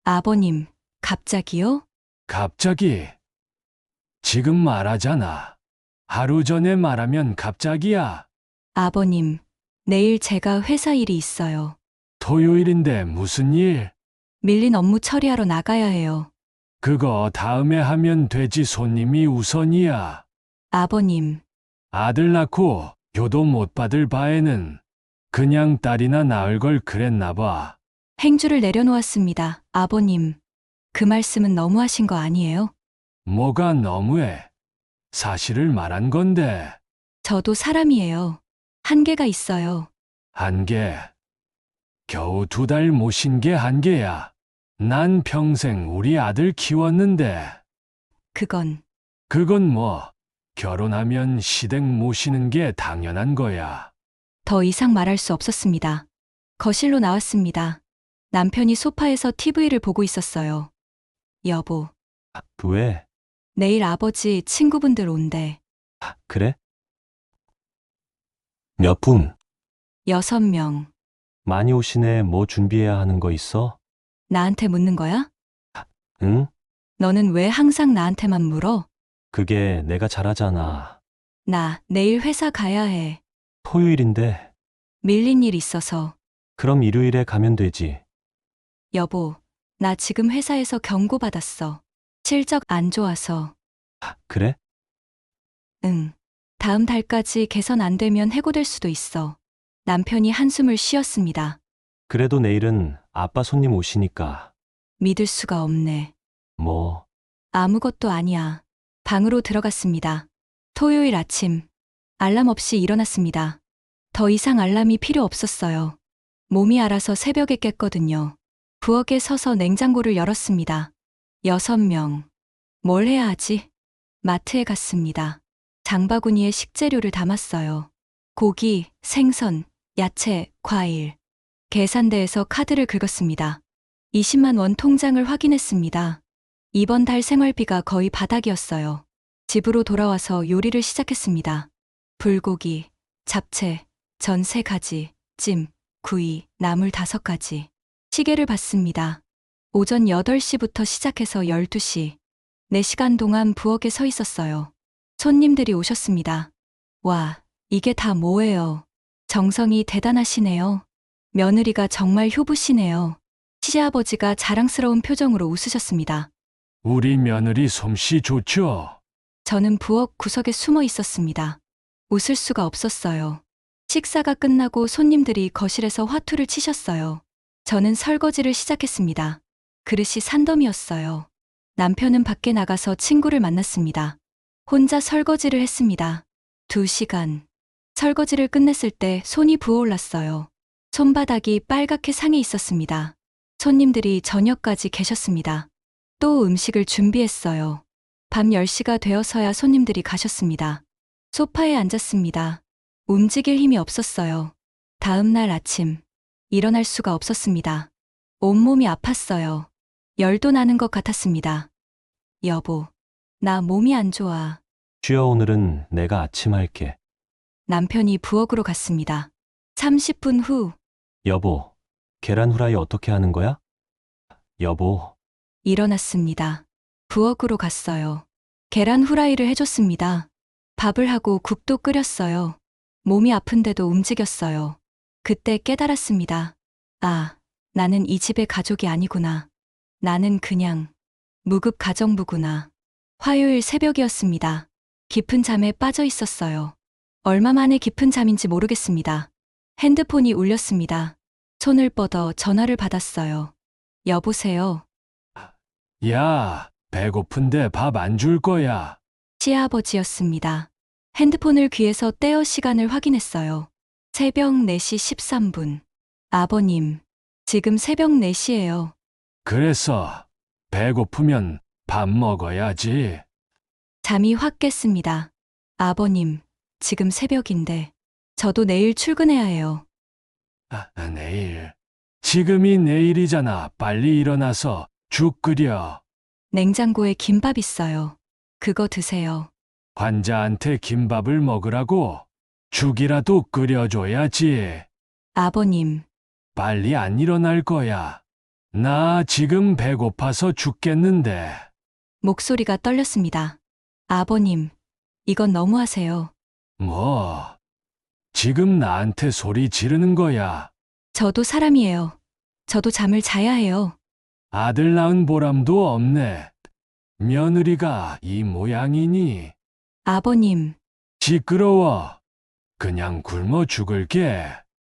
아버님, 갑자기요? 갑자기. 지금 말하잖아. 하루 전에 말하면 갑자기야. 아버님, 내일 제가 회사 일이 있어요. 토요일인데 무슨 일? 밀린 업무 처리하러 나가야 해요. 그거 다음에 하면 되지. 손님이 우선이야. 아버님, 아들 낳고 교도 못 받을 바에는 그냥 딸이나 낳을 걸 그랬나 봐. 행주를 내려놓았습니다. 아버님, 그 말씀은 너무하신 거 아니에요? 뭐가 너무해. 사실을 말한 건데. 저도 사람이에요. 한계가 있어요. 한계. 겨우 2달 모신 게 한계야. 난 평생 우리 아들 키웠는데. 그건 그건 뭐, 결혼하면 시댁 모시는 게 당연한 거야. 더 이상 말할 수 없었습니다. 거실로 나왔습니다. 남편이 소파에서 TV를 보고 있었어요. 여보, 왜? 내일 아버지 친구분들 온대. 그래? 몇 분? 6명. 많이 오시네. 뭐 준비해야 하는 거 있어? 나한테 묻는 거야? 응? 너는 왜 항상 나한테만 물어? 그게 내가 잘하잖아. 나 내일 회사 가야 해. 토요일인데. 밀린 일 있어서. 그럼 일요일에 가면 되지. 여보, 나 지금 회사에서 경고받았어. 실적 안 좋아서. 그래? 응. 다음 달까지 개선 안 되면 해고될 수도 있어. 남편이 한숨을 쉬었습니다. 그래도 내일은 아빠 손님 오시니까. 믿을 수가 없네. 뭐, 아무것도 아니야. 방으로 들어갔습니다. 토요일 아침. 알람 없이 일어났습니다. 더 이상 알람이 필요 없었어요. 몸이 알아서 새벽에 깼거든요. 부엌에 서서 냉장고를 열었습니다. 6명. 뭘 해야 하지? 마트에 갔습니다. 장바구니에 식재료를 담았어요. 고기, 생선, 야채, 과일. 계산대에서 카드를 긁었습니다. 20만 원 통장을 확인했습니다. 이번 달 생활비가 거의 바닥이었어요. 집으로 돌아와서 요리를 시작했습니다. 불고기, 잡채, 전 3가지, 찜, 구이, 나물 5가지. 시계를 봤습니다. 오전 8시부터 시작해서 12시. 4시간 동안 부엌에 서 있었어요. 손님들이 오셨습니다. 와, 이게 다 뭐예요? 정성이 대단하시네요. 며느리가 정말 효부시네요. 시아버지가 자랑스러운 표정으로 웃으셨습니다. 우리 며느리 솜씨 좋죠? 저는 부엌 구석에 숨어 있었습니다. 웃을 수가 없었어요. 식사가 끝나고 손님들이 거실에서 화투를 치셨어요. 저는 설거지를 시작했습니다. 그릇이 산더미였어요. 남편은 밖에 나가서 친구를 만났습니다. 혼자 설거지를 했습니다. 2시간. 설거지를 끝냈을 때 손이 부어올랐어요. 손바닥이 빨갛게 상해 있었습니다. 손님들이 저녁까지 계셨습니다. 또 음식을 준비했어요. 밤 10시가 되어서야 손님들이 가셨습니다. 소파에 앉았습니다. 움직일 힘이 없었어요. 다음 날 아침. 일어날 수가 없었습니다. 온몸이 아팠어요. 열도 나는 것 같았습니다. 여보, 나 몸이 안 좋아. 쉬어 오늘은 내가 아침 할게. 남편이 부엌으로 갔습니다. 30분 후. 여보, 계란 후라이 어떻게 하는 거야? 여보, 일어났습니다. 부엌으로 갔어요. 계란 후라이를 해줬습니다. 밥을 하고 국도 끓였어요. 몸이 아픈데도 움직였어요. 그때 깨달았습니다. 아, 나는 이 집의 가족이 아니구나. 나는 그냥 무급 가정부구나. 화요일 새벽이었습니다. 깊은 잠에 빠져 있었어요. 얼마 만에 깊은 잠인지 모르겠습니다. 핸드폰이 울렸습니다. 손을 뻗어 전화를 받았어요. 여보세요. 야, 배고픈데 밥 안 줄 거야. 시아버지였습니다. 핸드폰을 귀에서 떼어 시간을 확인했어요. 새벽 4시 13분. 아버님, 지금 새벽 4시예요. 그래서 배고프면 밥 먹어야지. 잠이 확 깼습니다. 아버님, 지금 새벽인데 저도 내일 출근해야 해요. 내일. 지금이 내일이잖아. 빨리 일어나서 죽 끓여. 냉장고에 김밥 있어요. 그거 드세요. 환자한테 김밥을 먹으라고 죽이라도 끓여줘야지. 아버님, 빨리 안 일어날 거야. 나 지금 배고파서 죽겠는데. 목소리가 떨렸습니다. 아버님, 이건 너무하세요. 뭐, 지금 나한테 소리 지르는 거야. 저도 사람이에요. 저도 잠을 자야 해요. 아들 낳은 보람도 없네. 며느리가 이 모양이니. 아버님, 시끄러워. 그냥 굶어 죽을게.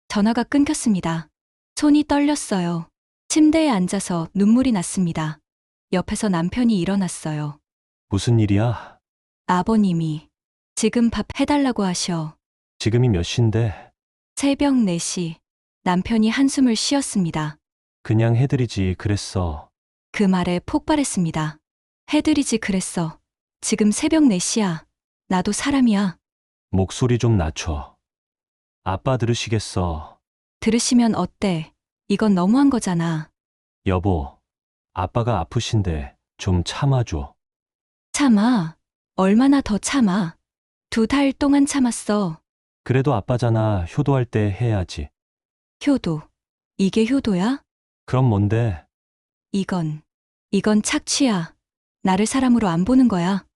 전화가 끊겼습니다. 손이 떨렸어요. 침대에 앉아서 눈물이 났습니다. 옆에서 남편이 일어났어요. 무슨 일이야? 아버님이 지금 밥 해달라고 하셔. 지금이 몇 시인데? 새벽 4시. 남편이 한숨을 쉬었습니다. 그냥 해드리지 그랬어. 그 말에 폭발했습니다. 해드리지 그랬어. 지금 새벽 4시야. 나도 사람이야. 목소리 좀 낮춰. 아빠 들으시겠어. 들으시면 어때? 이건 너무한 거잖아. 여보, 아빠가 아프신데 좀 참아줘. 참아. 얼마나 더 참아. 2달 동안 참았어. 그래도 아빠잖아. 효도할 때 해야지. 효도. 이게 효도야? 그럼 뭔데? 이건 착취야. 나를 사람으로 안 보는 거야.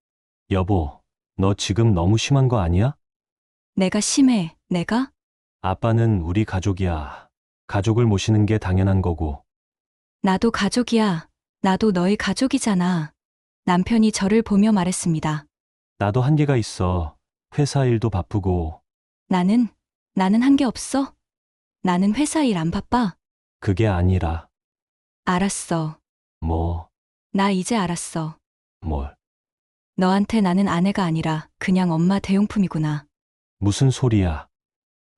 여보, 너 지금 너무 심한 거 아니야? 내가 심해. 내가? 아빠는 우리 가족이야. 가족을 모시는 게 당연한 거고. 나도 가족이야. 나도 너의 가족이잖아. 남편이 저를 보며 말했습니다. 나도 한계가 있어. 회사 일도 바쁘고. 나는 한 게 없어? 나는 회사 일 안 바빠? 그게 아니라, 알았어. 뭐, 나 이제 알았어. 뭘, 너한테 나는 아내가 아니라 그냥 엄마 대용품이구나. 무슨 소리야.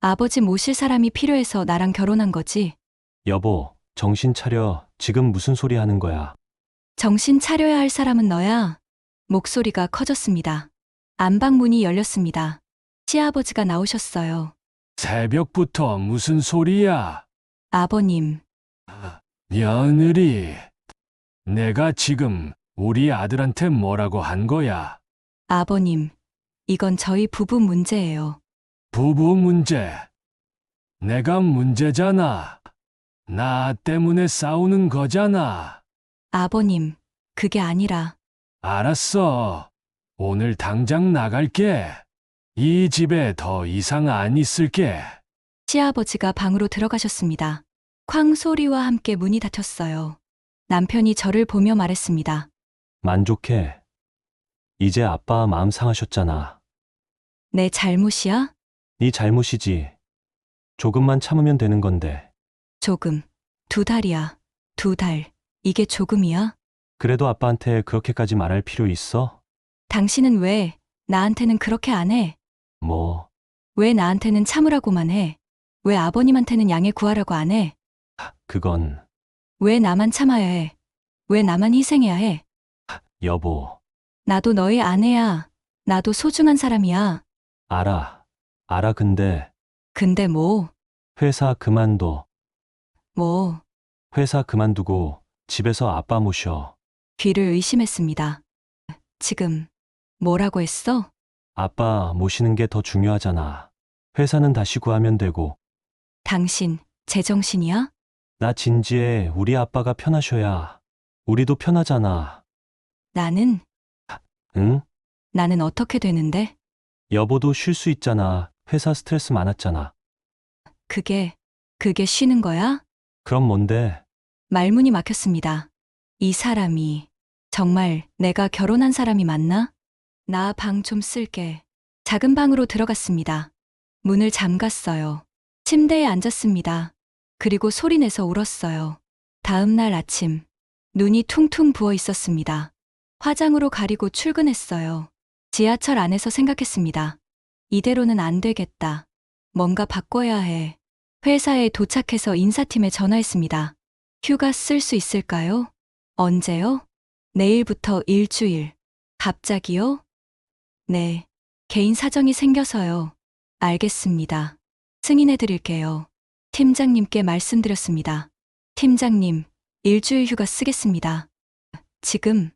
아버지 모실 사람이 필요해서 나랑 결혼한 거지. 여보, 정신 차려. 지금 무슨 소리 하는 거야. 정신 차려야 할 사람은 너야. 목소리가 커졌습니다. 안방 문이 열렸습니다. 시아버지가 나오셨어요. 새벽부터 무슨 소리야? 아버님, 며느리, 내가 지금 우리 아들한테 뭐라고 한 거야? 아버님, 이건 저희 부부 문제예요. 부부 문제. 내가 문제잖아. 나 때문에 싸우는 거잖아. 아버님, 그게 아니라 알았어. 오늘 당장 나갈게. 이 집에 더 이상 안 있을게. 시아버지가 방으로 들어가셨습니다. 쾅 소리와 함께 문이 닫혔어요. 남편이 저를 보며 말했습니다. 만족해. 이제 아빠 마음 상하셨잖아. 내 잘못이야? 네 잘못이지. 조금만 참으면 되는 건데. 조금. 2달이야. 2달. 이게 조금이야? 그래도 아빠한테 그렇게까지 말할 필요 있어? 당신은 왜 나한테는 그렇게 안 해? 뭐, 왜 나한테는 참으라고만 해? 왜 아버님한테는 양해 구하라고 안 해? 그건, 왜 나만 참아야 해? 왜 나만 희생해야 해? 여보, 나도 너의 아내야. 나도 소중한 사람이야. 알아, 근데, 근데 뭐, 회사 그만둬. 뭐, 회사 그만두고 집에서 아빠 모셔. 귀를 의심했습니다. 지금, 뭐라고 했어? 아빠 모시는 게 더 중요하잖아. 회사는 다시 구하면 되고. 당신, 제정신이야? 나 진지해. 우리 아빠가 편하셔야. 우리도 편하잖아. 나는, 응? 나는 어떻게 되는데? 여보도 쉴 수 있잖아. 회사 스트레스 많았잖아. 그게 쉬는 거야? 그럼 뭔데? 말문이 막혔습니다. 이 사람이, 정말 내가 결혼한 사람이 맞나? 나 방 좀 쓸게. 작은 방으로 들어갔습니다. 문을 잠갔어요. 침대에 앉았습니다. 그리고 소리내서 울었어요. 다음 날 아침, 눈이 퉁퉁 부어 있었습니다. 화장으로 가리고 출근했어요. 지하철 안에서 생각했습니다. 이대로는 안 되겠다. 뭔가 바꿔야 해. 회사에 도착해서 인사팀에 전화했습니다. 휴가 쓸 수 있을까요? 언제요? 내일부터 일주일. 갑자기요? 네. 개인 사정이 생겨서요. 알겠습니다. 승인해 드릴게요. 팀장님께 말씀드렸습니다. 팀장님, 일주일 휴가 쓰겠습니다. 지금?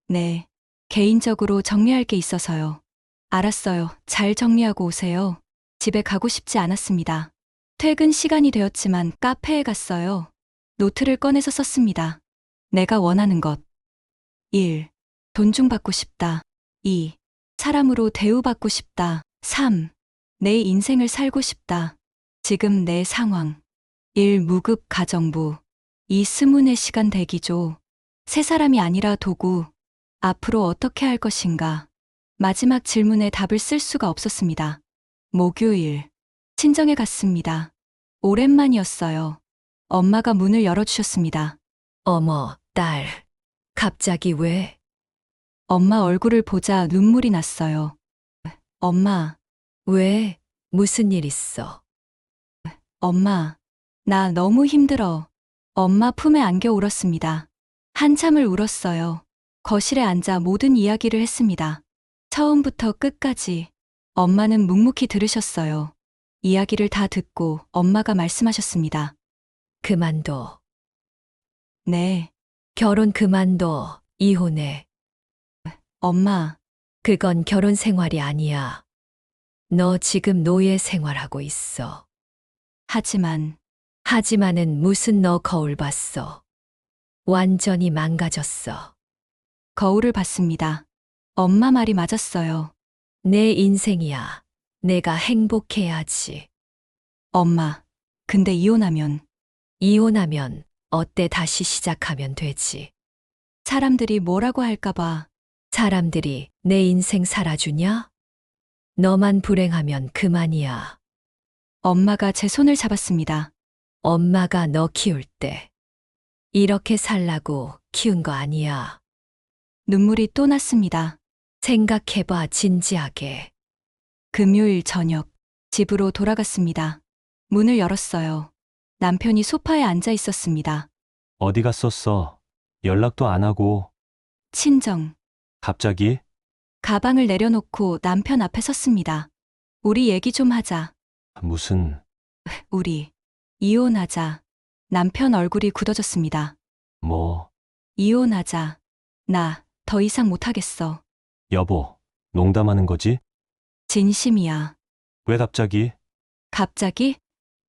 네. 개인적으로 정리할 게 있어서요. 알았어요. 잘 정리하고 오세요. 집에 가고 싶지 않았습니다. 퇴근 시간이 되었지만 카페에 갔어요. 노트를 꺼내서 썼습니다. 내가 원하는 것. 1. 존중받고 싶다. 2. 사람으로 대우받고 싶다. 3. 내 인생을 살고 싶다. 지금 내 상황. 1. 무급 가정부. 2. 스문의 시간 대기조. 새 사람이 아니라 도구. 앞으로 어떻게 할 것인가. 마지막 질문에 답을 쓸 수가 없었습니다. 목요일. 친정에 갔습니다. 오랜만이었어요. 엄마가 문을 열어주셨습니다. 어머, 딸. 갑자기 왜? 엄마 얼굴을 보자 눈물이 났어요. 엄마, 왜? 무슨 일 있어? 엄마, 나 너무 힘들어. 엄마 품에 안겨 울었습니다. 한참을 울었어요. 거실에 앉아 모든 이야기를 했습니다. 처음부터 끝까지. 엄마는 묵묵히 들으셨어요. 이야기를 다 듣고 엄마가 말씀하셨습니다. 그만둬. 네, 결혼 그만둬. 이혼해. 엄마, 그건 결혼 생활이 아니야. 너 지금 노예 생활하고 있어. 하지만은 무슨 너 거울 봤어. 완전히 망가졌어. 거울을 봤습니다. 엄마 말이 맞았어요. 내 인생이야. 내가 행복해야지. 엄마, 근데 이혼하면 이혼하면 어때 다시 시작하면 되지. 사람들이 뭐라고 할까봐. 사람들이 내 인생 살아주냐? 너만 불행하면 그만이야. 엄마가 제 손을 잡았습니다. 엄마가 너 키울 때 이렇게 살라고 키운 거 아니야. 눈물이 또 났습니다. 생각해봐, 진지하게. 금요일 저녁, 집으로 돌아갔습니다. 문을 열었어요. 남편이 소파에 앉아 있었습니다. 어디 갔었어? 연락도 안 하고. 친정. 갑자기? 가방을 내려놓고 남편 앞에 섰습니다. 우리 얘기 좀 하자. 무슨, 우리. 이혼하자. 남편 얼굴이 굳어졌습니다. 뭐, 이혼하자. 나 더 이상 못하겠어. 여보, 농담하는 거지? 진심이야. 왜 갑자기? 갑자기?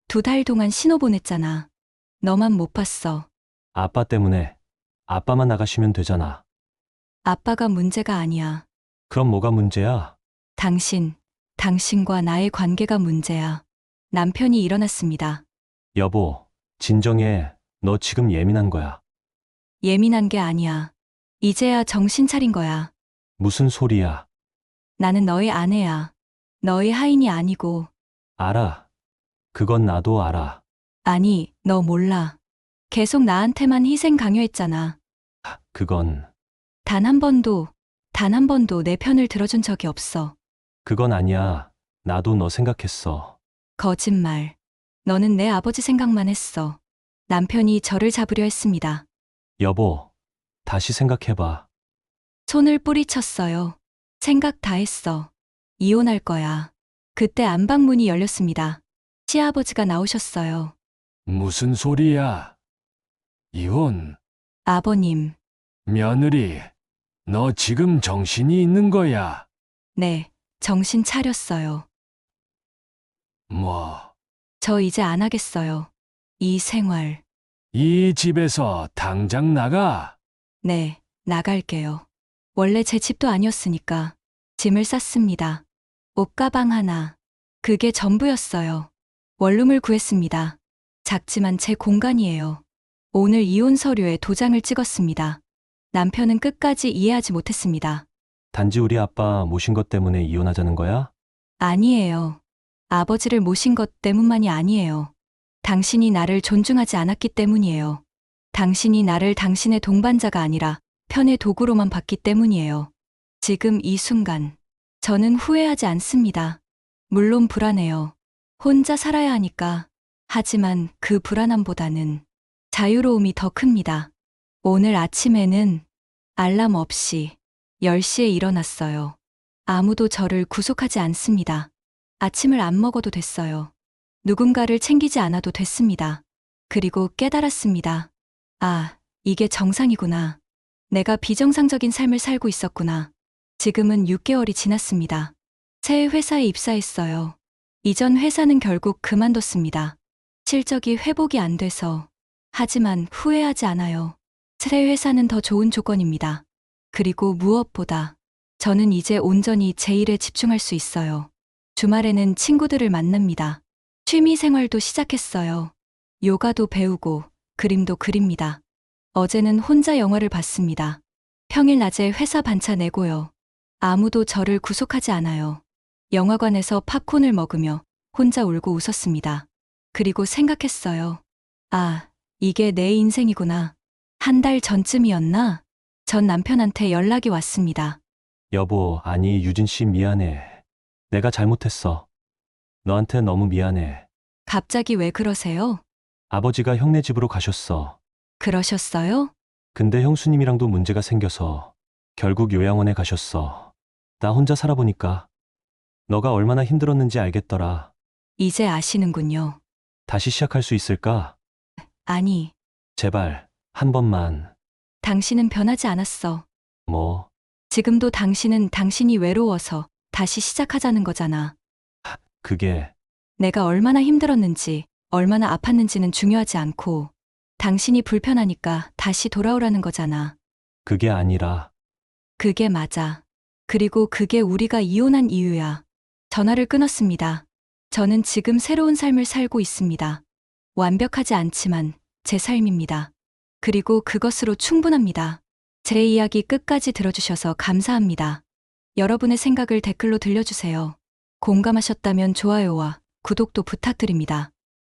2달 동안 신호 보냈잖아. 너만 못 봤어. 아빠 때문에. 아빠만 나가시면 되잖아. 아빠가 문제가 아니야. 그럼 뭐가 문제야? 당신과 나의 관계가 문제야. 남편이 일어났습니다. 여보, 진정해. 너 지금 예민한 거야. 예민한 게 아니야. 이제야 정신 차린 거야. 무슨 소리야? 나는 너의 아내야. 너의 하인이 아니고. 알아. 그건 나도 알아. 아니, 너 몰라. 계속 나한테만 희생 강요했잖아. 그건, 단 한 번도 내 편을 들어준 적이 없어. 그건 아니야. 나도 너 생각했어. 거짓말. 너는 내 아버지 생각만 했어. 남편이 저를 잡으려 했습니다. 여보, 다시 생각해봐. 손을 뿌리쳤어요. 생각 다 했어. 이혼할 거야. 그때 안방문이 열렸습니다. 시아버지가 나오셨어요. 무슨 소리야? 이혼, 아버님, 며느리, 너 지금 정신이 있는 거야? 네, 정신 차렸어요. 뭐, 저 이제 안 하겠어요. 이 생활. 이 집에서 당장 나가. 네, 나갈게요. 원래 제 집도 아니었으니까 짐을 쌌습니다. 옷가방 하나. 그게 전부였어요. 원룸을 구했습니다. 작지만 제 공간이에요. 오늘 이혼 서류에 도장을 찍었습니다. 남편은 끝까지 이해하지 못했습니다. 단지 우리 아빠 모신 것 때문에 이혼하자는 거야? 아니에요. 아버지를 모신 것 때문만이 아니에요. 당신이 나를 존중하지 않았기 때문이에요. 당신이 나를 당신의 동반자가 아니라 편의 도구로만 봤기 때문이에요. 지금 이 순간, 저는 후회하지 않습니다. 물론 불안해요. 혼자 살아야 하니까. 하지만 그 불안함보다는 자유로움이 더 큽니다. 오늘 아침에는 알람 없이 10시에 일어났어요. 아무도 저를 구속하지 않습니다. 아침을 안 먹어도 됐어요. 누군가를 챙기지 않아도 됐습니다. 그리고 깨달았습니다. 아, 이게 정상이구나. 내가 비정상적인 삶을 살고 있었구나. 지금은 6개월이 지났습니다. 새 회사에 입사했어요. 이전 회사는 결국 그만뒀습니다. 실적이 회복이 안 돼서. 하지만 후회하지 않아요. 새 회사는 더 좋은 조건입니다. 그리고 무엇보다 저는 이제 온전히 제 일에 집중할 수 있어요. 주말에는 친구들을 만납니다. 취미 생활도 시작했어요. 요가도 배우고 그림도 그립니다. 어제는 혼자 영화를 봤습니다. 평일 낮에 회사 반차 내고요. 아무도 저를 구속하지 않아요. 영화관에서 팝콘을 먹으며 혼자 울고 웃었습니다. 그리고 생각했어요. 아, 이게 내 인생이구나. 한 달 전쯤이었나? 전 남편한테 연락이 왔습니다. 여보, 아니, 유진 씨 미안해. 내가 잘못했어. 너한테 너무 미안해. 갑자기 왜 그러세요? 아버지가 형네 집으로 가셨어. 그러셨어요? 근데 형수님이랑도 문제가 생겨서 결국 요양원에 가셨어. 나 혼자 살아보니까 너가 얼마나 힘들었는지 알겠더라. 이제 아시는군요. 다시 시작할 수 있을까? 아니, 제발, 한 번만. 당신은 변하지 않았어. 뭐, 지금도 당신은 당신이 외로워서 다시 시작하자는 거잖아. 그게, 내가 얼마나 힘들었는지, 얼마나 아팠는지는 중요하지 않고, 당신이 불편하니까 다시 돌아오라는 거잖아. 그게 아니라, 그게 맞아. 그리고 그게 우리가 이혼한 이유야. 전화를 끊었습니다. 저는 지금 새로운 삶을 살고 있습니다. 완벽하지 않지만 제 삶입니다. 그리고 그것으로 충분합니다. 제 이야기 끝까지 들어주셔서 감사합니다. 여러분의 생각을 댓글로 들려주세요. 공감하셨다면 좋아요와 구독도 부탁드립니다.